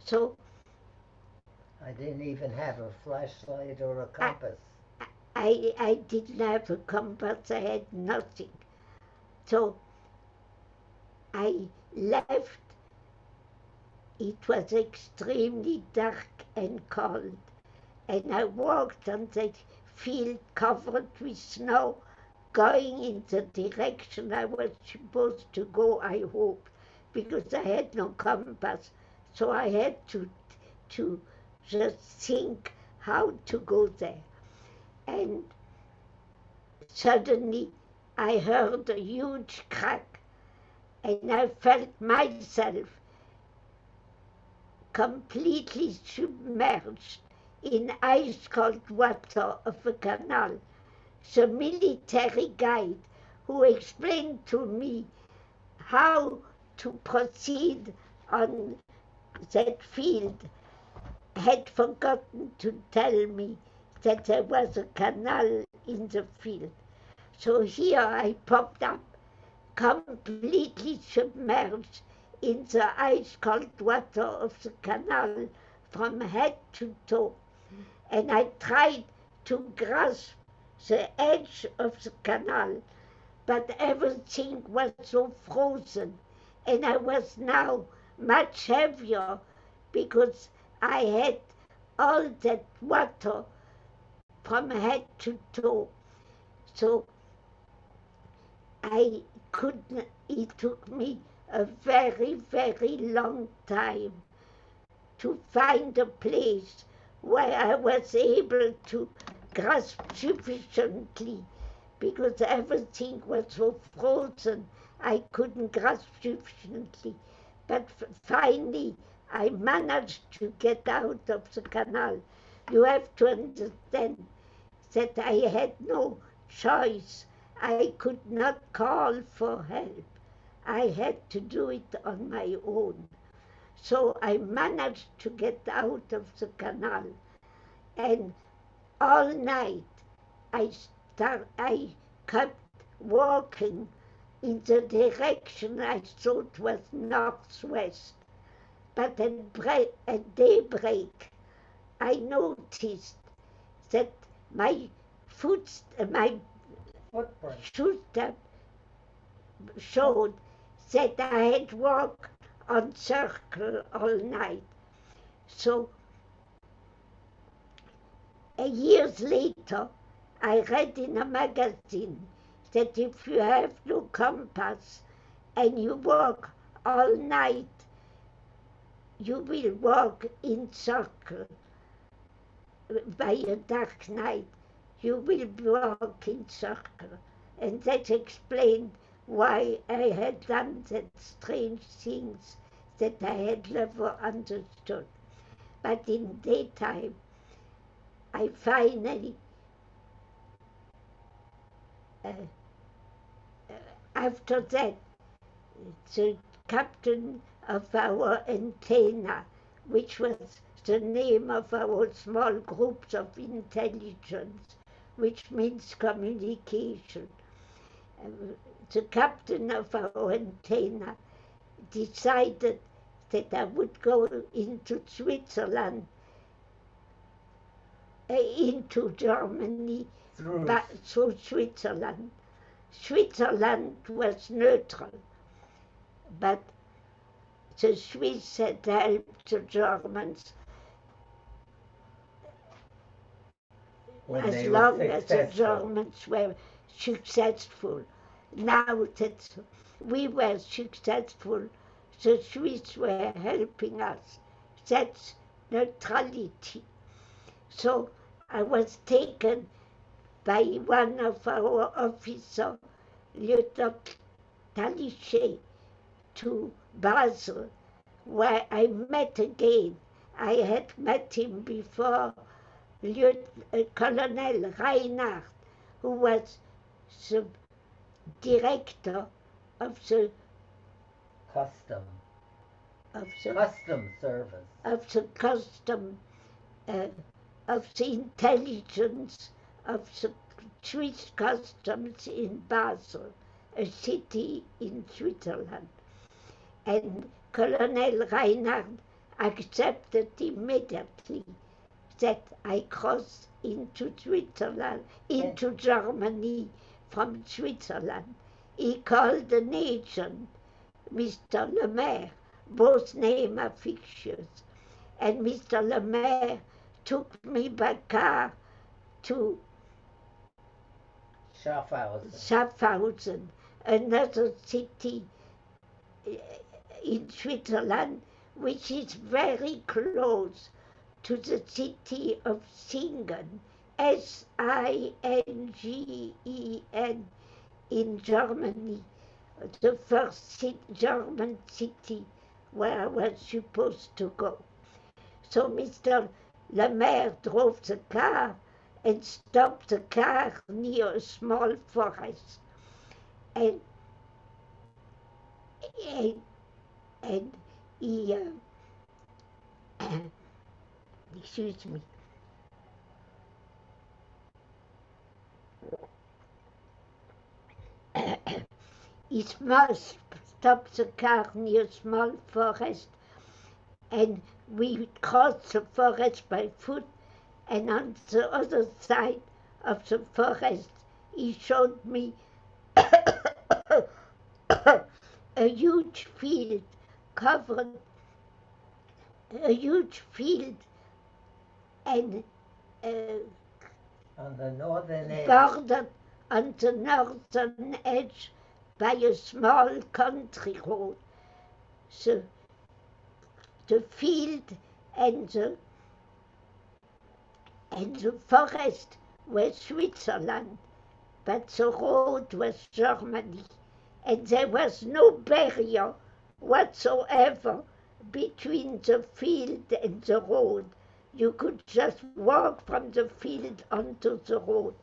So I didn't even have a flashlight or a compass. I didn't have a compass, I had nothing. So I left. It was extremely dark and cold, and I walked on the field covered with snow, going in the direction I was supposed to go, I hoped, because I had no compass. So I had to just think how to go there. And suddenly I heard a huge crack, and I felt myself completely submerged in ice-cold water of a canal. The military guide who explained to me how to proceed on that field had forgotten to tell me that there was a canal in the field. So here I popped up, completely submerged in the ice-cold water of the canal from head to toe. And I tried to grasp the edge of the canal, but everything was so frozen, and I was now much heavier because I had all that water from head to toe. So I couldn't, it took me a very, very long time to find a place where I was able to grasp sufficiently, because everything was so frozen, I couldn't grasp sufficiently. But finally, I managed to get out of the canal. You have to understand that I had no choice. I could not call for help. I had to do it on my own. So I managed to get out of the canal. And all night I kept walking in the direction I thought was northwest. But at daybreak, I noticed that my footsteps showed that I had walked on circle all night. So years later, I read in a magazine that if you have no compass and you walk all night, you will walk in circle. By a dark night, you will walk in circle. And that explained why I had done that strange things that I had never understood. But in daytime, I finally, after that, the captain of our antenna, which was the name of our small groups of intelligence, which means communication. The captain of our antenna decided that I would go into Switzerland, into Germany, through Switzerland. Switzerland was neutral, but the Swiss had helped the Germans as long as the Germans were successful. Now that we were successful, the Swiss were helping us. That's neutrality. So I was taken by one of our officers, Lieutenant Talichet, to Basel, where I met again. I had met him before, Colonel Reinhardt, who was the director of the Custom service. Of the custom, of the intelligence of the Swiss customs in Basel, a city in Switzerland. And Colonel Reinhardt accepted immediately that I crossed into Switzerland, into Germany from Switzerland. He called an agent, Mr. Le Maire, both names are fictitious. And Mr. Le Maire took me by car to Schaffhausen, another city in Switzerland, which is very close to the city of Singen, Singen, in Germany, the first German city where I was supposed to go. So Mr. Le Maire drove the car and stopped the car near a small forest. And he, excuse me. He stopped the car near a small forest, and we crossed the forest by foot, and on the other side of the forest he showed me a huge field and on the northern edge, bordered on the northern edge by a small country road. So the field and the forest were Switzerland, but the road was Germany, and there was no barrier whatsoever between the field and the road. You could just walk from the field onto the road,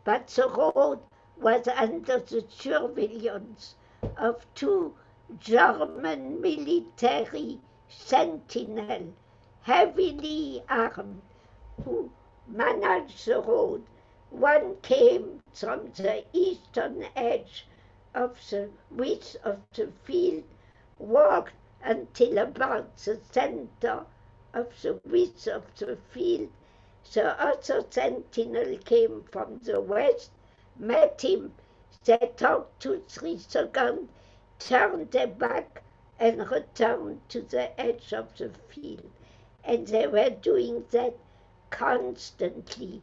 but the road was under the surveillance of two German military sentinels, heavily armed, who managed the road. One came from the eastern edge of the width of the field, walked until about the center of the width of the field. The other sentinel came from the west, met him, they talked 2-3 seconds, turned their back and returned to the edge of the field. And they were doing that constantly,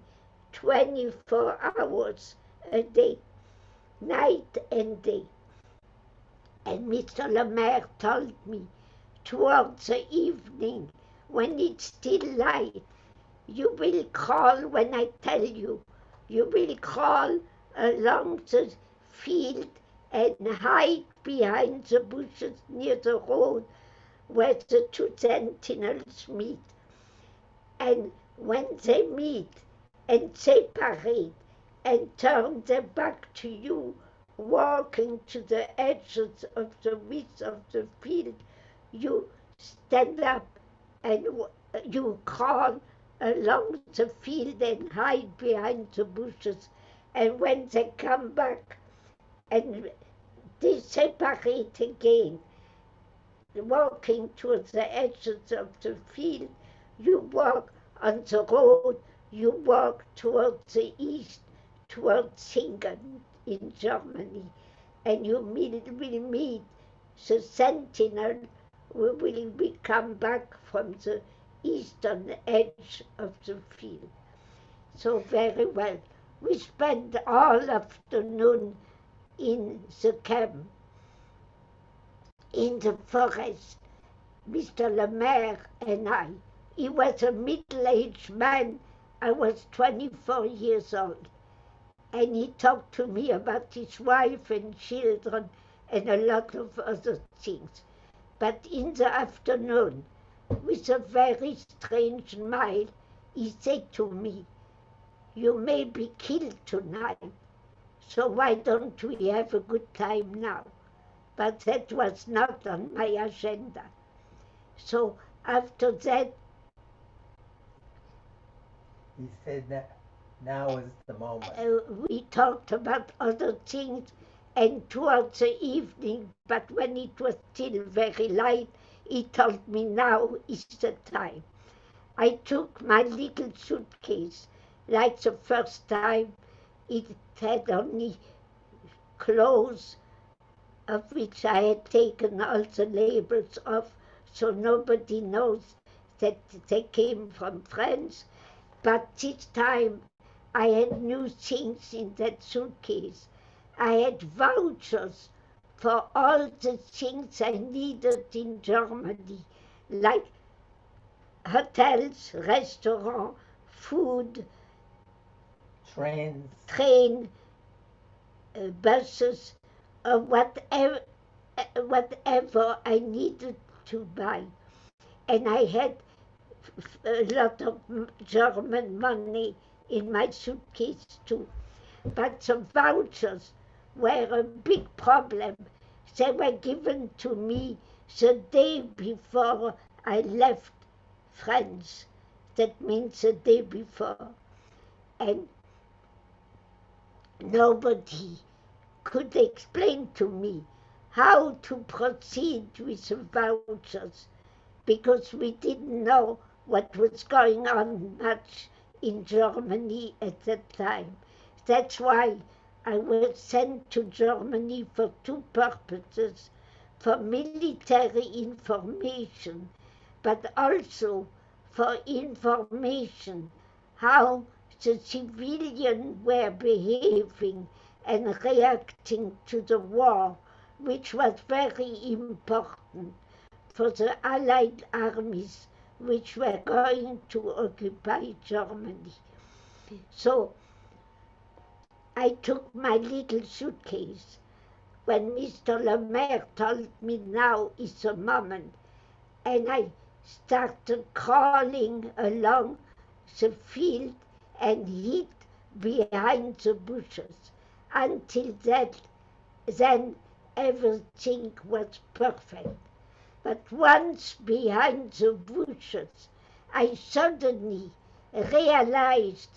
24 hours a day, night and day. And Mr. Le Maire told me, towards the evening, when it's still light, you will crawl when I tell you. You will crawl along the field and hide behind the bushes near the road where the two sentinels meet. And when they meet and separate and turn their back to you, walking to the edges of the width of the field, you stand up and you crawl along the field and hide behind the bushes. And when they come back and they separate again, walking towards the edges of the field, you walk on the road, you walk towards the east, towards Singen in Germany, and you will meet the sentinel who will come back from the eastern edge of the field. So very well. We spent all afternoon in the camp, in the forest, Mr. Lemaire and I. He was a middle-aged man. I was 24 years old. And he talked to me about his wife and children and a lot of other things. But in the afternoon, with a very strange smile, he said to me, "You may be killed tonight, so why don't we have a good time now?" But that was not on my agenda. So after that, He said that now is the moment. we talked about other things, and towards the evening, but when it was still very light, he told me now is the time. I took my little suitcase. Like the first time, it had only clothes of which I had taken all the labels off, so nobody knows that they came from France. But this time I had new things in that suitcase. I had vouchers for all the things I needed in Germany, like hotels, restaurants, food, Trains, buses, whatever I needed to buy. And I had a lot of German money in my suitcase too. But the vouchers were a big problem. They were given to me the day before I left France. That means the day before. And nobody could explain to me how to proceed with the vouchers, because we didn't know what was going on much in Germany at that time. That's why I was sent to Germany for two purposes: for military information, but also for information how the civilians were behaving and reacting to the war, which was very important for the Allied armies which were going to occupy Germany. So I took my little suitcase. When Mr. Lemaire told me now is the moment, and I started crawling along the field and hid behind the bushes. Until then everything was perfect. But once behind the bushes, I suddenly realized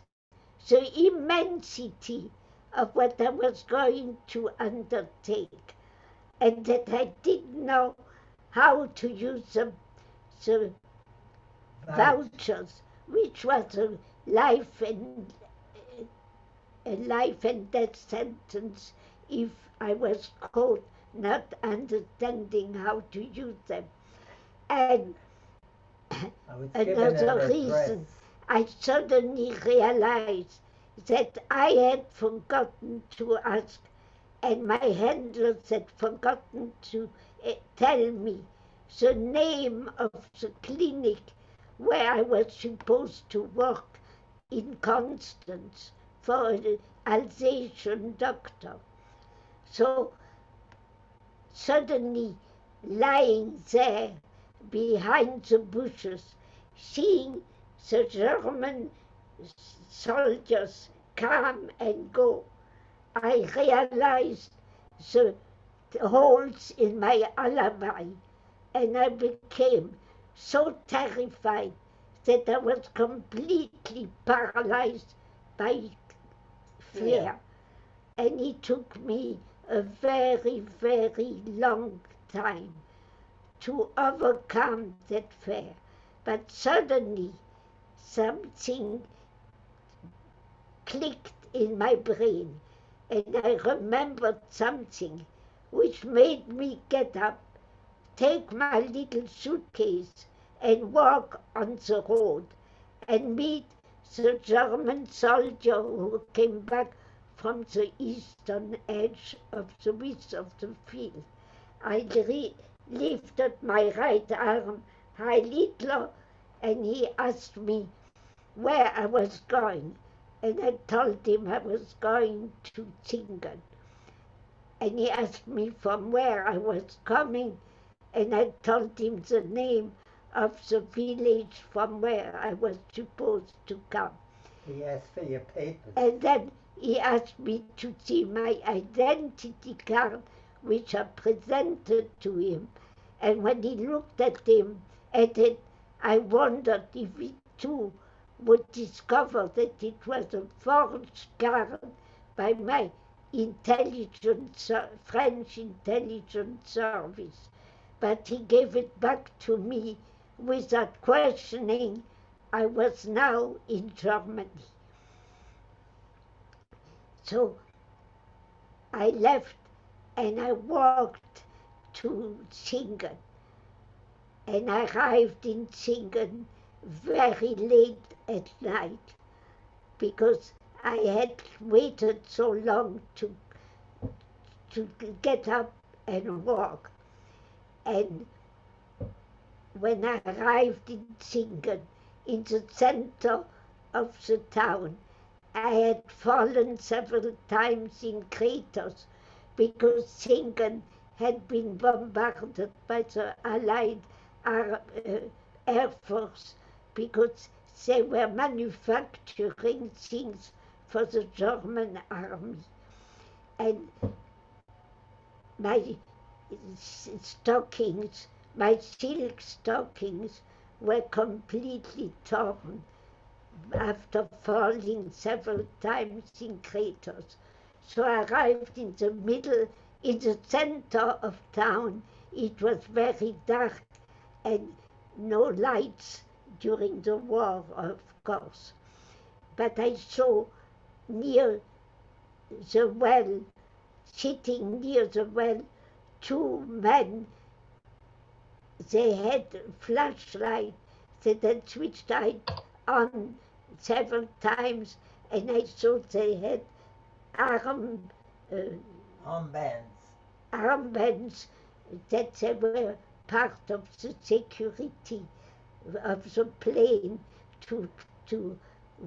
the immensity of what I was going to undertake, and that I didn't know how to use the vouchers, which was a life and death sentence if I was caught not understanding how to use them. And another reason, I suddenly realized that I had forgotten to ask, and my handlers had forgotten to tell me the name of the clinic where I was supposed to work in Constance for an Alsatian doctor. So suddenly, lying there behind the bushes, seeing the German soldiers come and go, I realized the holes in my alibi, and I became so terrified that I was completely paralyzed by fear. And it took me a very, very long time to overcome that fear. But suddenly something clicked in my brain, and I remembered something which made me get up, take my little suitcase, and walk on the road and meet the German soldier who came back from the eastern edge of the width of the field. I lifted my right arm high little, and he asked me where I was going. And I told him I was going to Zingen. And he asked me from where I was coming, and I told him the name of the village from where I was supposed to come. He asked for your papers. And then he asked me to see my identity card, which I presented to him. And when he looked at it, I wondered if he too would discover that it was a forged card by my French intelligence service. But he gave it back to me without questioning. I was now in Germany. So I left and I walked to Zingen. And I arrived in Zingen very late at night because I had waited so long to get up and walk. And when I arrived in Zingen, in the center of the town, I had fallen several times in craters because Zingen had been bombarded by the Allied Air Force because they were manufacturing things for the German army. And my stockings, my silk stockings, were completely torn after falling several times in craters. So I arrived in the center of town. It was very dark and no lights during the war, of course. But I saw near the well, sitting near the well, two men. They had flashlight that had switched on several times, and I saw they had armbands that they were part of the security of the plane to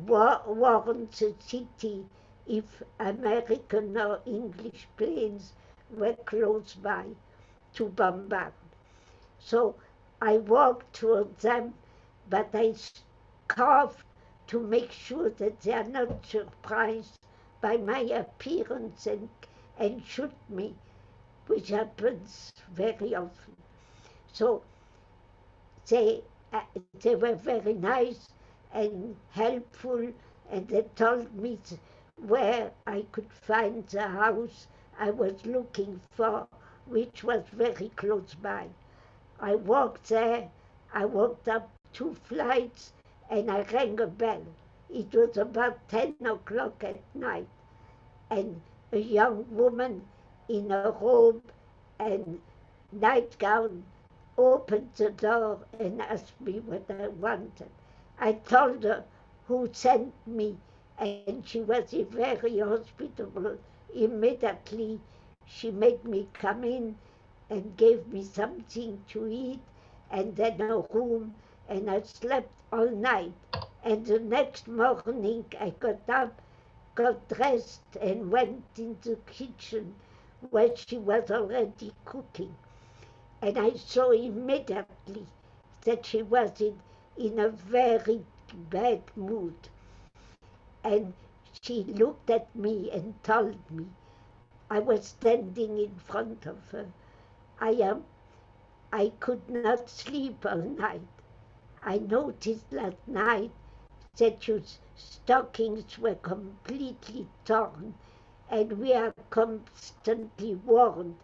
warn the city if American or English planes were close by to bombard. So I walked towards them, but I coughed to make sure that they are not surprised by my appearance and shoot me, which happens very often. So they were very nice and helpful, and they told me where I could find the house I was looking for, which was very close by. I walked there, I walked up 2 flights, and I rang a bell. It was about 10 o'clock at night, and a young woman in a robe and nightgown opened the door and asked me what I wanted. I told her who sent me, and she was very hospitable. Immediately, she made me come in and gave me something to eat, and then a room, and I slept all night. And the next morning I got up, got dressed, and went into the kitchen where she was already cooking. And I saw immediately that she was in a very bad mood. And she looked at me and told me, I was standing in front of her, I could not sleep all night. I noticed last night that your stockings were completely torn, and we are constantly warned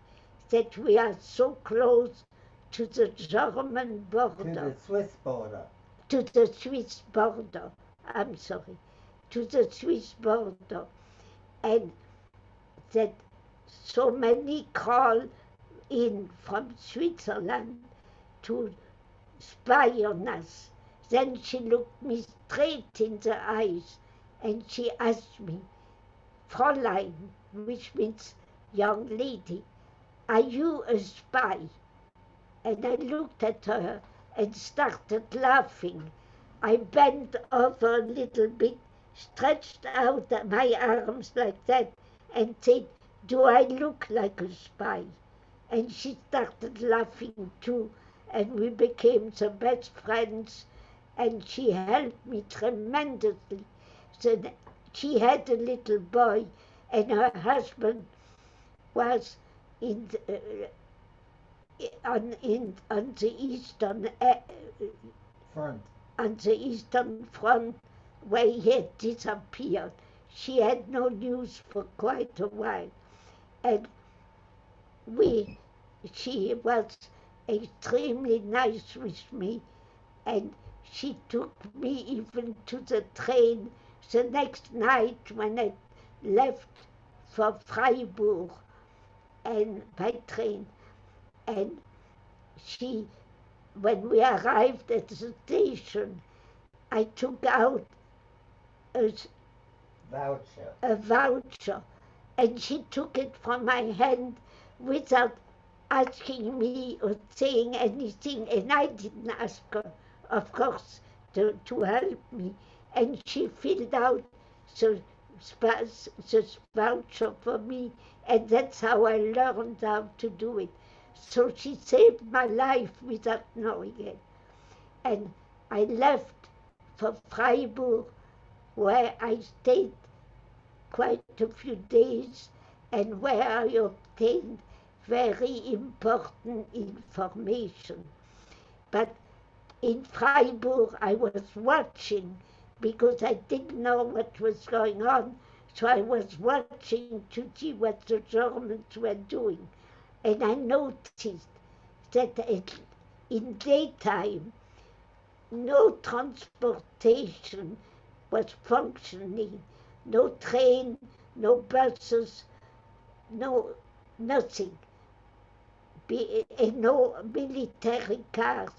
that we are so close to the German border. To the Swiss border. To the Swiss border. I'm sorry. To the Swiss border. And that so many call in from Switzerland to spy on us. Then she looked me straight in the eyes and she asked me, Fräulein, which means young lady, are you a spy? and I looked at her and started laughing. I bent over a little bit, stretched out my arms like that, and said, "Do I look like a spy?" And she started laughing too, and we became the best friends, and she helped me tremendously. So she had a little boy, and her husband was in the, on the eastern Front. on the eastern front, where he had disappeared. She had no news for quite a while, and she was extremely nice with me, and she took me even to the train the next night when I left for Freiburg and by train. And she, when we arrived at the station, I took out a voucher, and she took it from my hand without asking me or saying anything, and I didn't ask her, of course, to help me. And she filled out the voucher for me, and that's how I learned how to do it. So she saved my life without knowing it. And I left for Freiburg, where I stayed quite a few days, and where I obtained very important information. But in Freiburg I was watching, because I didn't know what was going on, so I was watching to see what the Germans were doing. And I noticed that in daytime no transportation was functioning, no train, no buses, nothing, no military cars.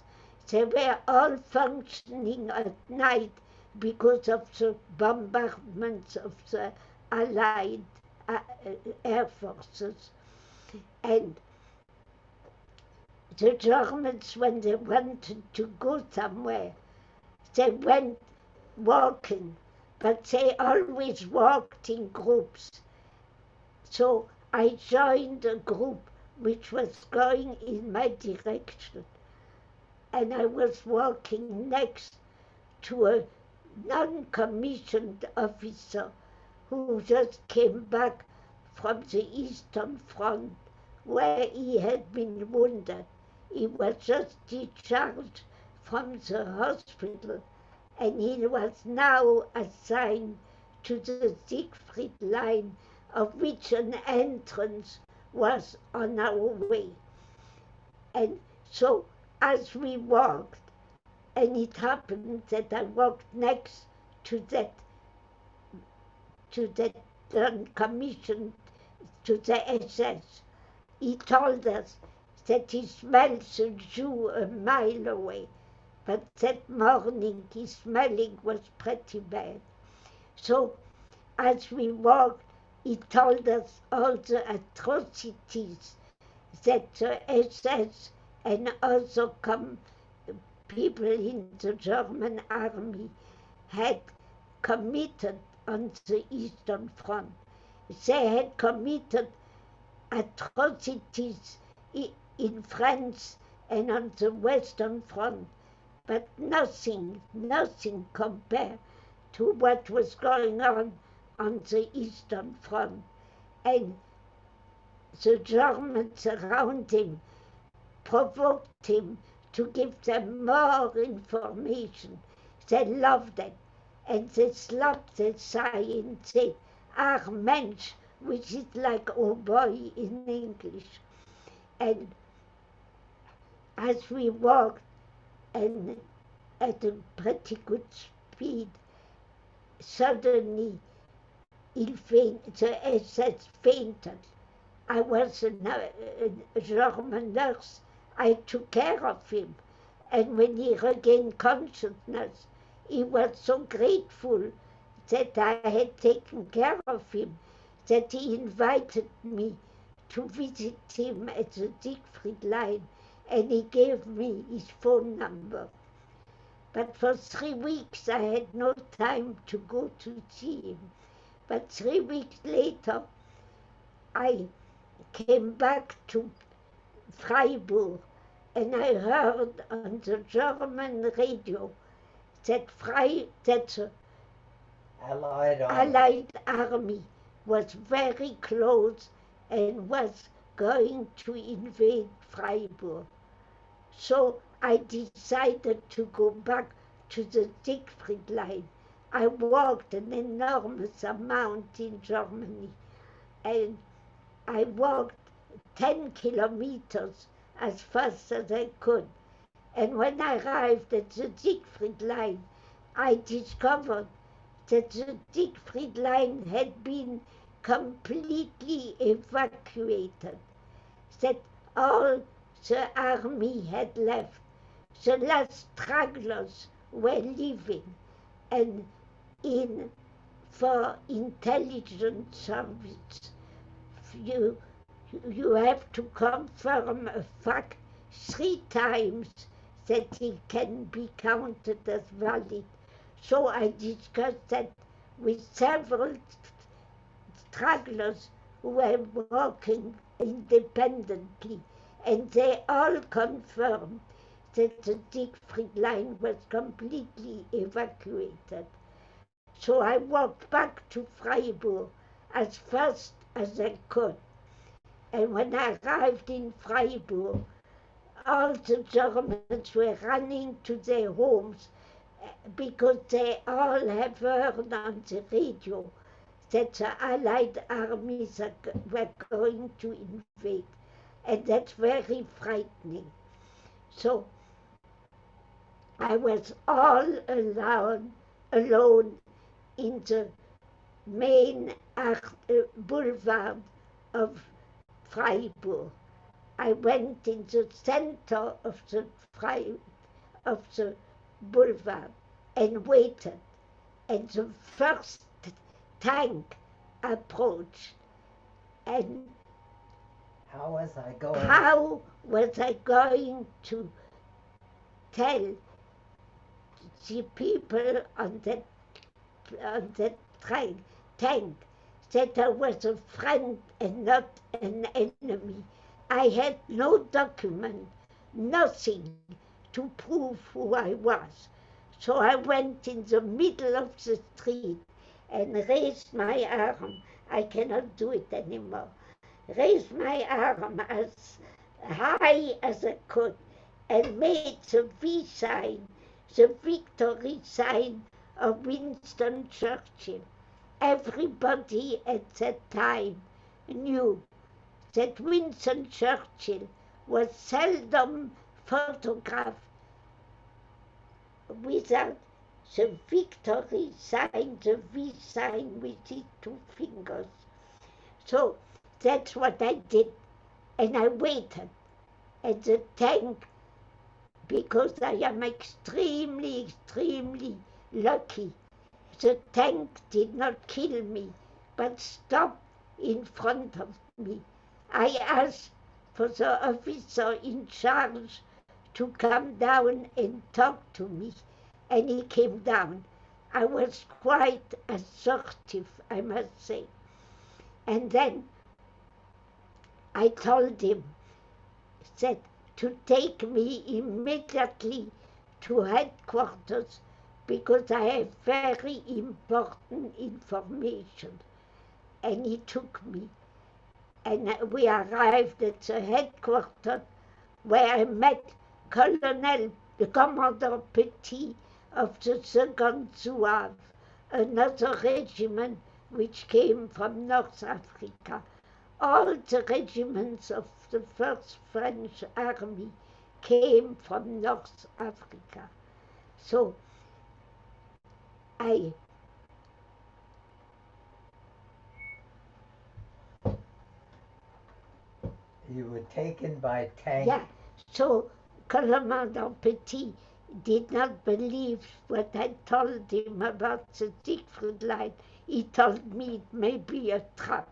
They were all functioning at night because of the bombardments of the Allied air forces. And the Germans, when they wanted to go somewhere, they went walking, but they always walked in groups. So I joined a group which was going in my direction, and I was walking next to a non-commissioned officer who just came back from the Eastern Front, where he had been wounded. He was just discharged from the hospital, and he was now assigned to the Siegfried Line, of which an entrance was on our way. And so as we walked, and it happened that I walked next to that commission, to the SS, he told us that he smelled the Jew a mile away, but that morning his smelling was pretty bad. So as we walked, he told us all the atrocities that the SS and also people in the German army had committed on the Eastern Front. They had committed atrocities in France and on the Western Front, but nothing compared to what was going on the Eastern Front. And the Germans around him provoked him to give them more information. They loved it, and they slapped the thigh and said, "Ach Mensch," which is like "oh boy" in English. And as we walked, and at a pretty good speed, suddenly the SS fainted. I was a German nurse. I took care of him, and when he regained consciousness, he was so grateful that I had taken care of him that he invited me to visit him at the Siegfried Line, and he gave me his phone number. But for 3 weeks I had no time to go to see him. But 3 weeks later, I came back to Freiburg, and I heard on the German radio that the Allied Army was very close and was going to invade Freiburg. So I decided to go back to the Siegfried Line. I walked an enormous amount in Germany, and I walked 10 kilometers as fast as I could. And when I arrived at the Siegfried Line, I discovered that the Siegfried Line had been completely evacuated, that all the army had left. The last stragglers were leaving, and for intelligence service, you have to confirm a fact 3 times that it can be counted as valid. So I discussed that with several stragglers who were working independently, and they all confirmed that the Siegfried Line was completely evacuated. So I walked back to Freiburg as fast as I could. And when I arrived in Freiburg, all the Germans were running to their homes because they all have heard on the radio that the Allied armies were going to invade. And that's very frightening. So I was all alone in the main boulevard of Freiburg. I went in the center of the boulevard and waited, and the first tank approached. And how was I going to tell the people on that tank that I was a friend and not an enemy? I had no document, nothing to prove who I was. So I went in the middle of the street and raised my arm. I cannot do it anymore. Raised my arm as high as I could and made the V sign, the victory sign of Winston Churchill. Everybody at that time knew that Winston Churchill was seldom photographed without the victory sign, the V sign with his 2 fingers. So that's what I did, and I waited. And the tank, because I am extremely, extremely lucky, the tank did not kill me, but stopped in front of me. I asked for the officer in charge to come down and talk to me, and he came down. I was quite assertive, I must say. And then I told him that to take me immediately to headquarters because I have very important information. And he took me. And we arrived at the headquarters where I met the Commander Petit of the 2nd Zouave, another regiment which came from North Africa. All the regiments of the 1st French Army came from North Africa. So You were taken by tank? Yeah, so Commander Petit did not believe what I told him about the Siegfried Line. He told me it may be a trap.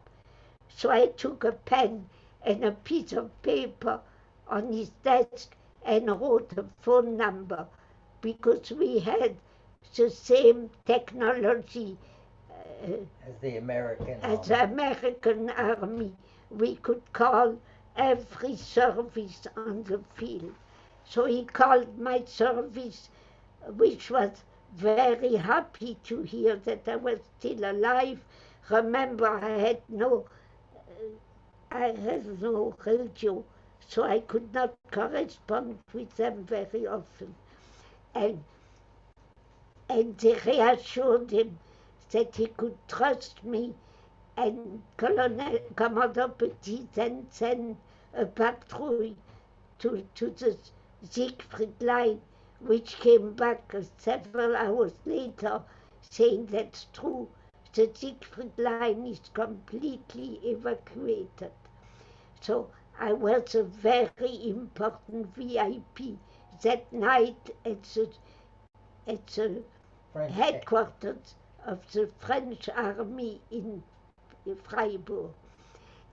So I took a pen and a piece of paper on his desk and wrote a phone number because we had the same technology As the American as the Army. American Army. We could call every service on the field. So he called my service, which was very happy to hear that I was still alive. Remember, I had no radio, so I could not correspond with them very often. And, and they reassured him that he could trust me, and Commander Petit then sent a patrol to the Siegfried line, which came back several hours later saying that's true. The Siegfried line is completely evacuated. So I was a very important VIP that night at the French headquarters of the French army in Freiburg.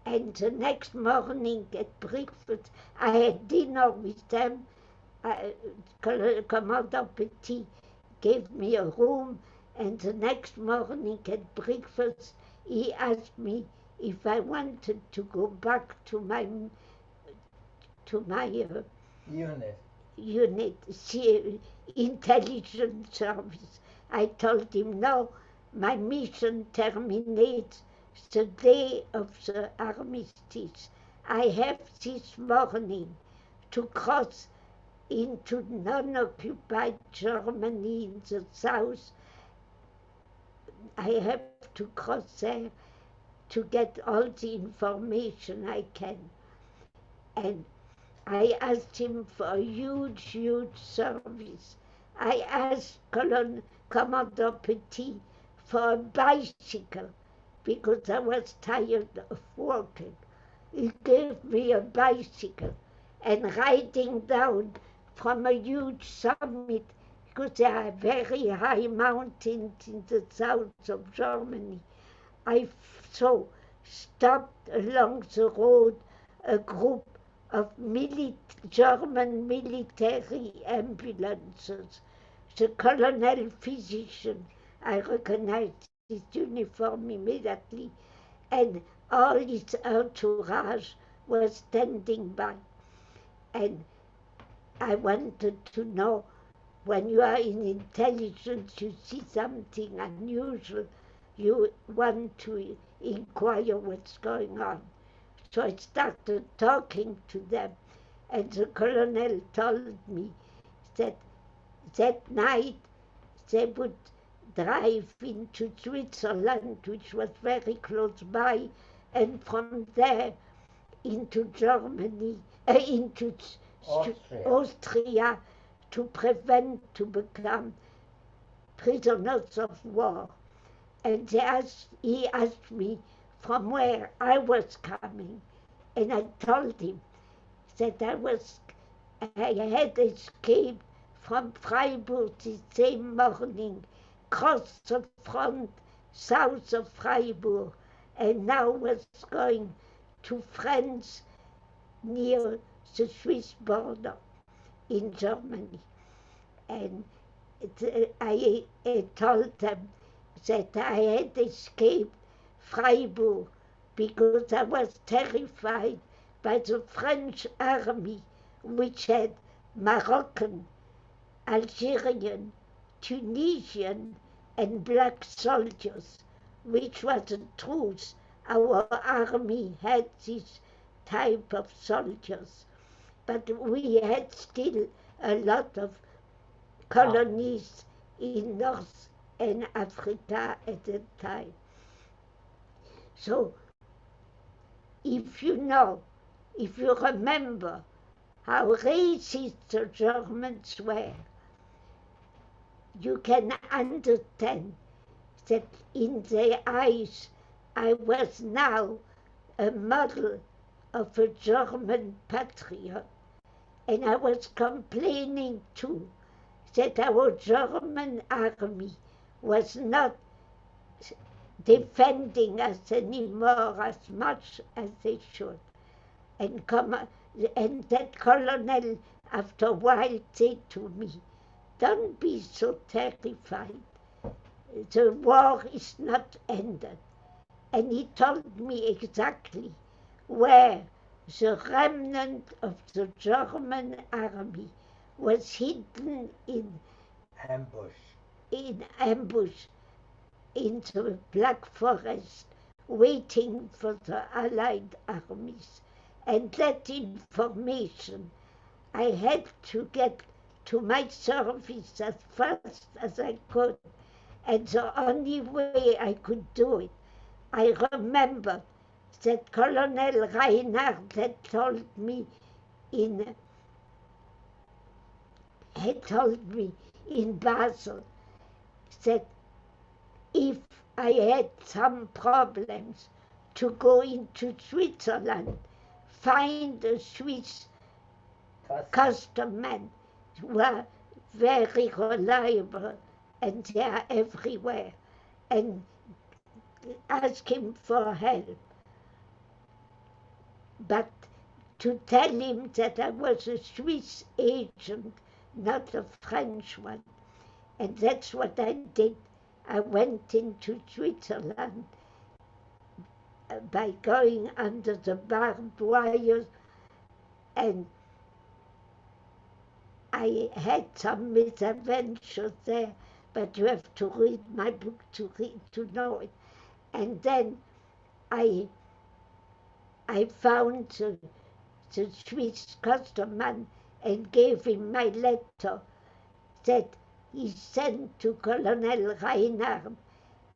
And the next morning at breakfast, I had dinner with them. Commander Petit gave me a room, and the next morning at breakfast, he asked me if I wanted to go back to my unit. Intelligence service. I told him no, my mission terminates the day of the armistice. I have this morning to cross into non-occupied Germany in the south. I have to cross there to get all the information I can. And I asked him for a huge, huge service. I asked Commander Petit for a bicycle because I was tired of walking. He gave me a bicycle, and riding down from a huge summit, because there are very high mountains in the south of Germany, I saw stopped along the road a group of German military ambulances. The colonel physician, I recognized his uniform immediately, and all his entourage was standing by. And I wanted to know, when you are in intelligence, you see something unusual, you want to inquire what's going on. So I started talking to them, and the colonel told me that that night they would drive into Switzerland, which was very close by, and from there into Germany, into Austria, to to become prisoners of war. And he asked me from where I was coming, and I told him that I had escaped from Freiburg the same morning, crossed the front south of Freiburg, and now was going to France near the Swiss border in Germany. And I told them that I had escaped Freiburg because I was terrified by the French army, which had Moroccan, Algerian, Tunisian, and black soldiers, which was the truth. Our army had this type of soldiers, but we had still a lot of colonies in North and Africa at that time. So if you remember how racist the Germans were, you can understand that in their eyes I was now a model of a German patriot, and I was complaining too that our German army was not defending us anymore as much as they should. And And that colonel, after a while, said to me, "Don't be so terrified. The war is not ended." And he told me exactly where the remnant of the German army was hidden Ambush. in ambush in the Black Forest, waiting for the Allied armies. And that information I had to get to my service as fast as I could. And the only way I could do it, I remember that Colonel Reinhardt in had told me in Basel that if I had some problems to go into Switzerland, find a Swiss custom men who are very reliable and they are everywhere, and ask him for help. But to tell him that I was a Swiss agent, not a French one. And that's what I did. I went into Switzerland by going under the barbed wire, and I had some misadventures there, but you have to read my book to know it. And then I found the Swiss custom man and gave him my letter that he sent to Colonel Reinhardt.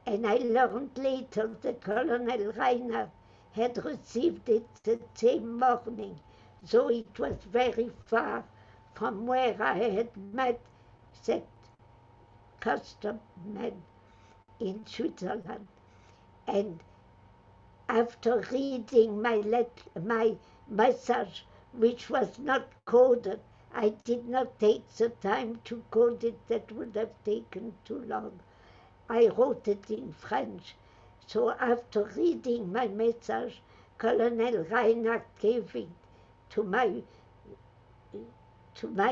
And I learned later that Colonel Reinhardt had received it the same morning, so it was very far from where I had met that custom man in Switzerland. And after reading my message, which was not coded, I did not take the time to code it. That would have taken too long. I wrote it in French. So after reading my message, Colonel Reinhardt gave it to my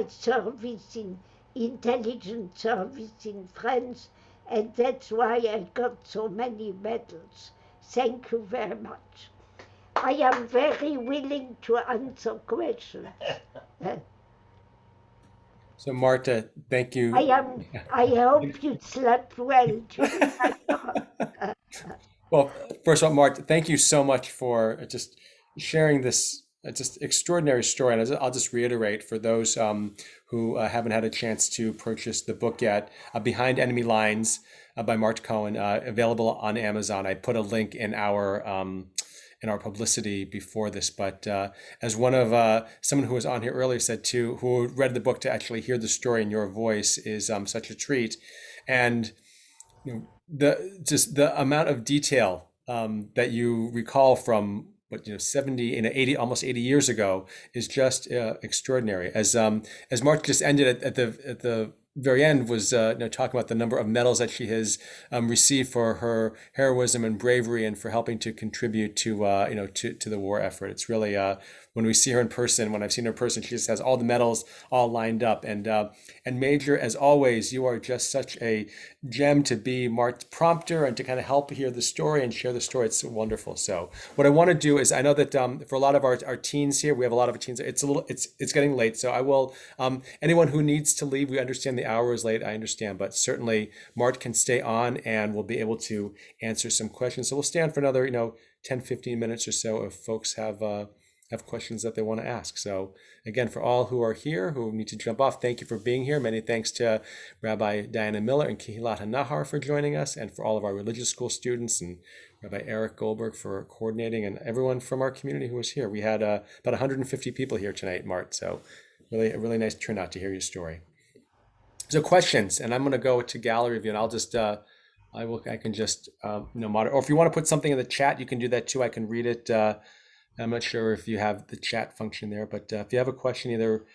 service in intelligence service in France, and that's why I got so many medals. Thank you very much. I am very willing to answer questions. So Marthe, thank you. I hope you slept well during my talk. Well, first of all, Marthe, thank you so much for just sharing this just extraordinary story. And I'll just reiterate for those who haven't had a chance to purchase the book yet, Behind Enemy Lines by Marthe Cohn, available on Amazon. I put a link in our publicity before this, but as one of someone who was on here earlier said too, who read the book, to actually hear the story in your voice is such a treat. And you know, the amount of detail that you recall from 70 and 80, almost 80 years ago is just extraordinary. As Marthe just ended at the very end, was talking about the number of medals that she has received for her heroism and bravery, and for helping to contribute to to the war effort. It's really when we see her in person, when I've seen her in person, she just has all the medals all lined up. And Major, as always, you are just such a gem to be Marthe's prompter and to kind of help hear the story and share the story. It's wonderful. So what I want to do is, I know that for a lot of our teens here, we have a lot of teens. It's getting late, so I will anyone who needs to leave, we understand the hour is late. I understand, but certainly Marthe can stay on and we'll be able to answer some questions. So we'll stay on for another 10, 15 minutes or so if folks have questions that they want to ask. So again, for all who are here, who need to jump off, thank you for being here. Many thanks to Rabbi Diana Miller and Kehilat HaNahar for joining us, and for all of our religious school students, and Rabbi Eric Goldberg for coordinating, and everyone from our community who was here. We had about 150 people here tonight, Marthe. So really a really nice turnout to hear your story. So questions, and I'm going to go to gallery view, and I'll just I can just moderate, or if you want to put something in the chat, you can do that too. I can read it. I'm not sure if you have the chat function there, but if you have a question, either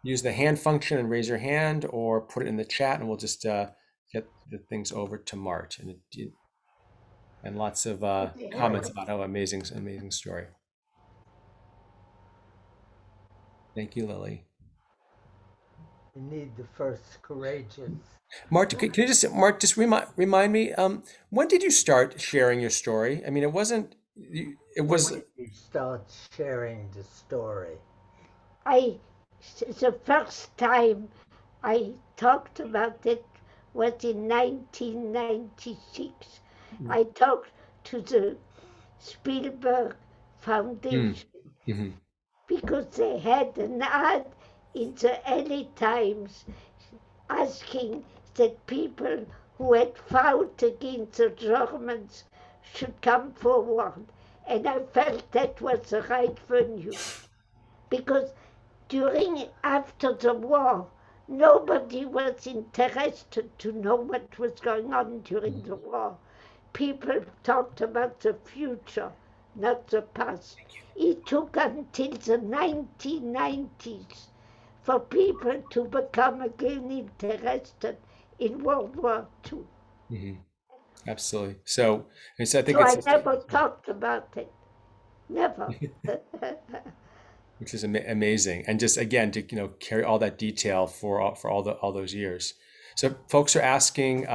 use the hand function and raise your hand, or put it in the chat, and we'll just get the things over to Marthe. And lots of comments about how amazing story. Thank you, Lily. You need the first courageous. Marthe, can you just, Marthe, just remind me, when did you start sharing your story? I mean, it wasn't, it was. When did you start sharing the story? The first time I talked about it was in 1996. I talked to the Spielberg Foundation Mhm. because they had an ad in the LA Times asking that people who had fought against the Germans should come forward. And I felt that was the right venue because after the war, nobody was interested to know what was going on during the war. People talked about the future, not the past. It took until the 1990s for people to become again interested in World War II. Mhm. Absolutely. So I think So I it's, never talked about it. Never. which is amazing, and just again to carry all that detail for all those years. So folks are asking,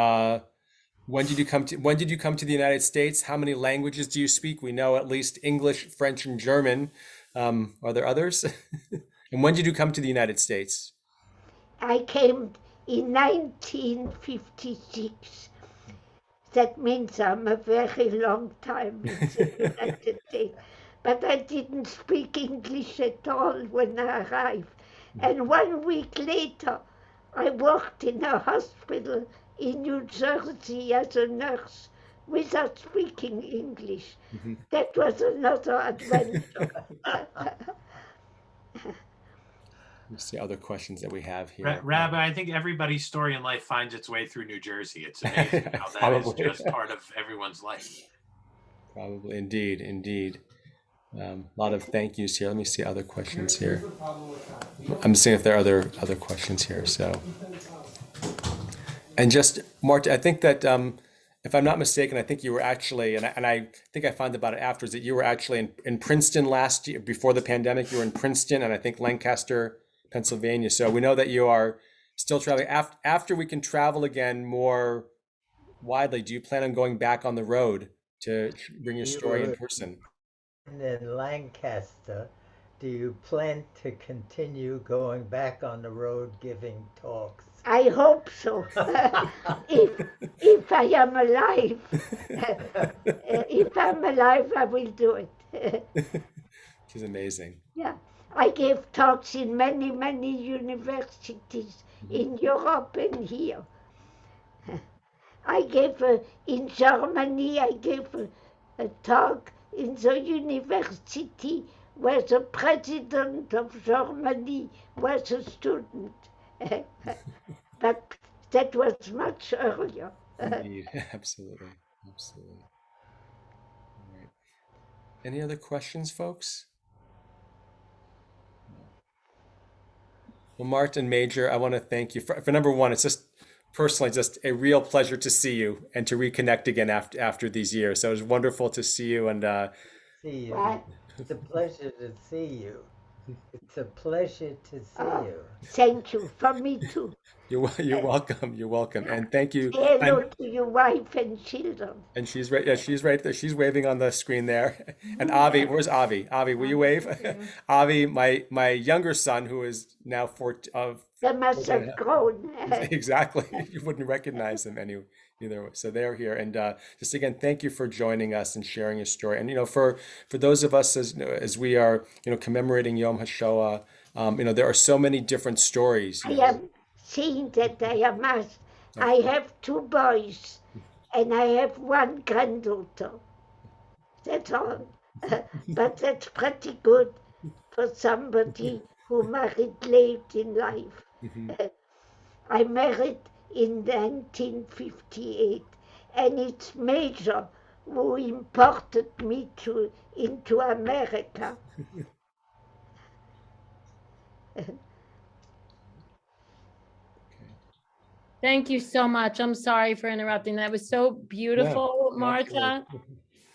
when did you come to the United States? How many languages do you speak? We know at least English, French, and German. Are there others? And when did you come to the United States? I came in 1956. That means I'm a very long time in the United States. But I didn't speak English at all when I arrived. And 1 week later, I worked in a hospital in New Jersey as a nurse without speaking English. Mhm. That was another adventure. Let's see other questions that we have here. Rabbi, I think everybody's story in life finds its way through New Jersey. It's amazing how that is Probably. just part of everyone's life. Probably, indeed. A lot of thank yous here. Let me see other questions here. I'm seeing if there are other questions here. So, and just Marthe, I think that if I'm not mistaken, I think you were actually, and I think I found about it afterwards, that you were actually in Princeton last year before the pandemic. You were in Princeton and I think Lancaster, Pennsylvania. So we know that you are still traveling. After we can travel again more widely, do you plan on going back on the road to bring your story in person? In Lancaster, do you plan to continue going back on the road giving talks? I hope so. if I am alive, if I'm alive, I will do it. Which is amazing. Yeah, I gave talks in many, many universities in Europe and here. I gave in Germany. I gave a talk in the university where the president of Germany was a student. But that was much earlier. Indeed, absolutely. All right. Any other questions, folks? Well, Marthe and Major, I want to thank you for number one. It's just personally just a real pleasure to see you and to reconnect again after these years. So it was wonderful to see you and See you. Right. It's a pleasure to see you. It's a pleasure to see you. Thank you. For me too. You're welcome. You're welcome. And thank you. Say hello to your wife and children. And she's right. Yeah, she's right there. She's waving on the screen there. And Avi, where's Avi? Avi, will you wave? Avi, my younger son, who is now 14. They must have grown. Exactly. You wouldn't recognize them either. So they're here. And just again, thank you for joining us and sharing your story. And for those of us as we are commemorating Yom HaShoah, there are so many different stories. I am seeing that I am asked. I have 2 boys and I have 1 granddaughter. That's all. But that's pretty good for somebody who married late in life. I married in 1958, and it's Major who imported me into America. Thank you so much. I'm sorry for interrupting. That was so beautiful, No, Marthe. absolutely.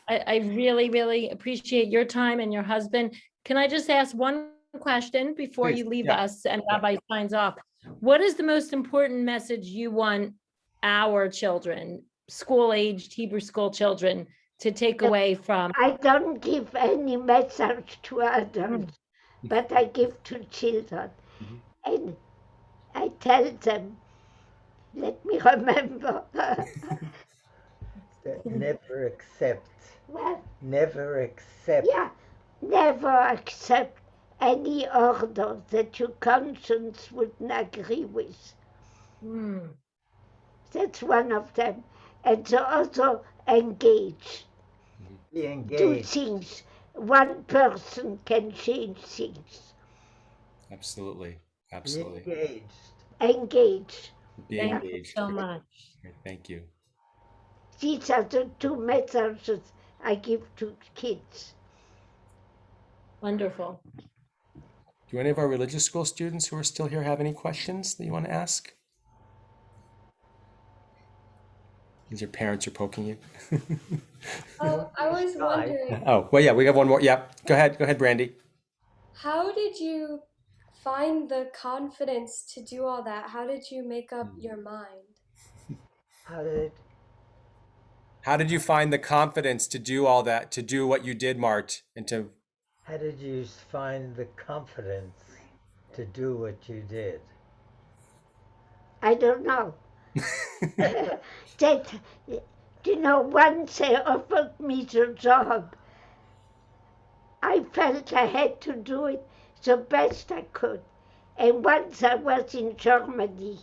I really, really appreciate your time and your husband. Can I just ask one question before Please, you leave yeah. us and Rabbi signs off. What is the most important message you want our children, school-aged Hebrew school children, to take away from? I don't give any message to adults, but I give to children. Mhm. And I tell them, let me remember. Never accept. Well, Never accept. yeah, never accept any order that your conscience wouldn't agree with. Hmm. That's one of them. And the other, engage. Be Do engaged. things. One person can change things. Absolutely. Be Absolutely. engaged. Engage. Be Thank you engaged. so much. Thank you. These are the two messages I give to kids. Wonderful. Do any of our religious school students who are still here have any questions that you want to ask? As your parents are poking you. I was Shy. wondering, Oh, well, yeah, we have one more. Yeah, go ahead, Brandy. how did you find the confidence to do all that? How did you make up your mind? How did How did you find the confidence to do all that, to do what you did, Marthe, and to? how did you find the confidence to do what you did? I don't know. That, you know, once they offered me the job, I felt I had to do it the best I could. And once I was in Germany,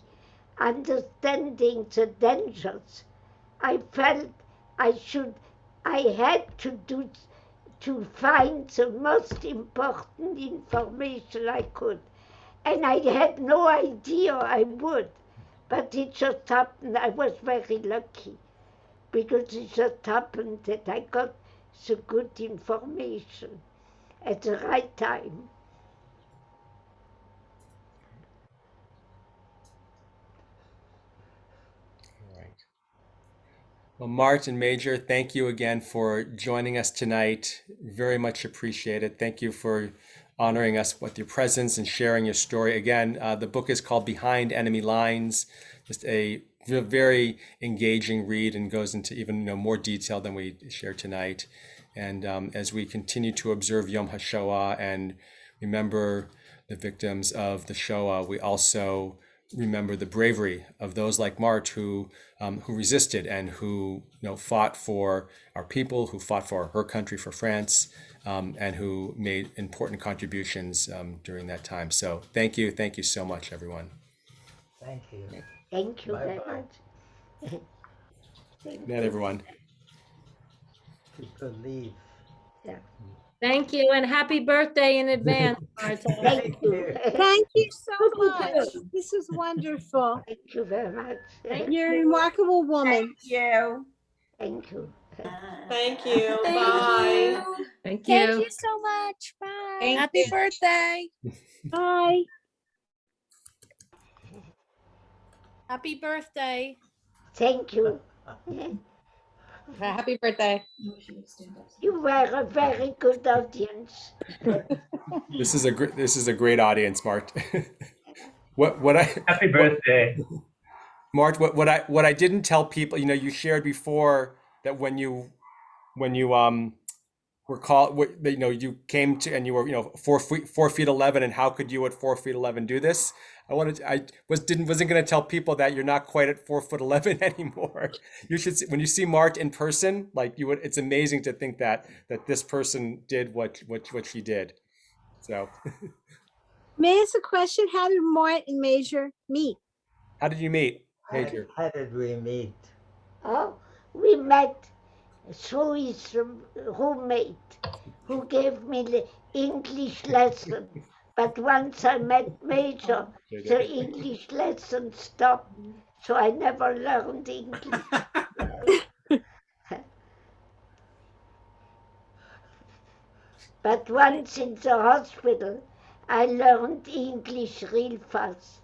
understanding the dangers, I felt I had to find the most important information I could. And I had no idea I would. But it just happened. I was very lucky because it just happened that I got the good information at the right time. All right. Well, Marthe and Major, thank you again for joining us tonight. Very much appreciated. Thank you for honoring us with your presence and sharing your story. Again, the book is called Behind Enemy Lines. Just a very engaging read and goes into even more detail than we shared tonight. And as we continue to observe Yom HaShoah and remember the victims of the Shoah, we also remember the bravery of those like Marthe who resisted and who fought for our people, who fought for her country, for France, and who made important contributions during that time. So thank you so much, everyone. Thank you. Thank you very Bye-bye. much. Good night, everyone. To believe. Yeah. Thank you and happy birthday in advance, Marthe. Thank you. Thank you so much. This is wonderful. Thank you very much. You're a remarkable woman. You. Thank you. Thank you. Thank Bye. you. Thank Thank you. you so much. Bye. Thank Happy you. birthday. Bye. Happy birthday. Thank you. Happy birthday. You were a very good audience. This is a great audience, Marthe. Happy birthday. Marthe, what I didn't tell people, you shared before that when you were called, you came to and you were 4 feet 11, and how could you at 4 feet 11 do this? Wasn't going to tell people that you're not quite at 4 foot 11 anymore. You should, when you see Marthe in person, it's amazing to think that this person did what she did. So May I ask a question? How did Marthe and Major meet? how did you meet, Major? How did we meet? Oh, we met through his roommate who gave me the English lesson. But once I met Major, the English lesson stopped, so I never learned English. But once in the hospital, I learned English real fast.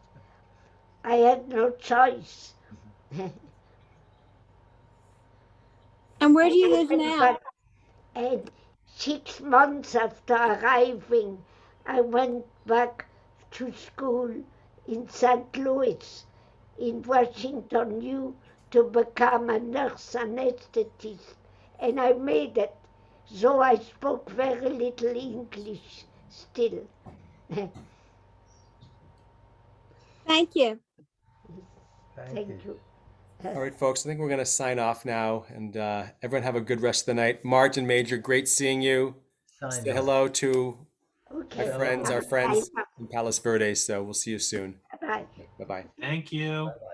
I had no choice. And where do you live now? And 6 months after arriving, I went back to school in St. Louis, in Washington, U, to become a nurse anesthetist, and I made it, though I spoke very little English still. Thank you. Thank you. you. All right, folks, I think we're going to sign off now, and everyone have a good rest of the night. Marthe and Major, great seeing you. Sign Say off. hello to Okay. our friends Bye. in Palos Verdes. So we'll see you soon. Bye. Bye-bye. Thank you. Bye-bye.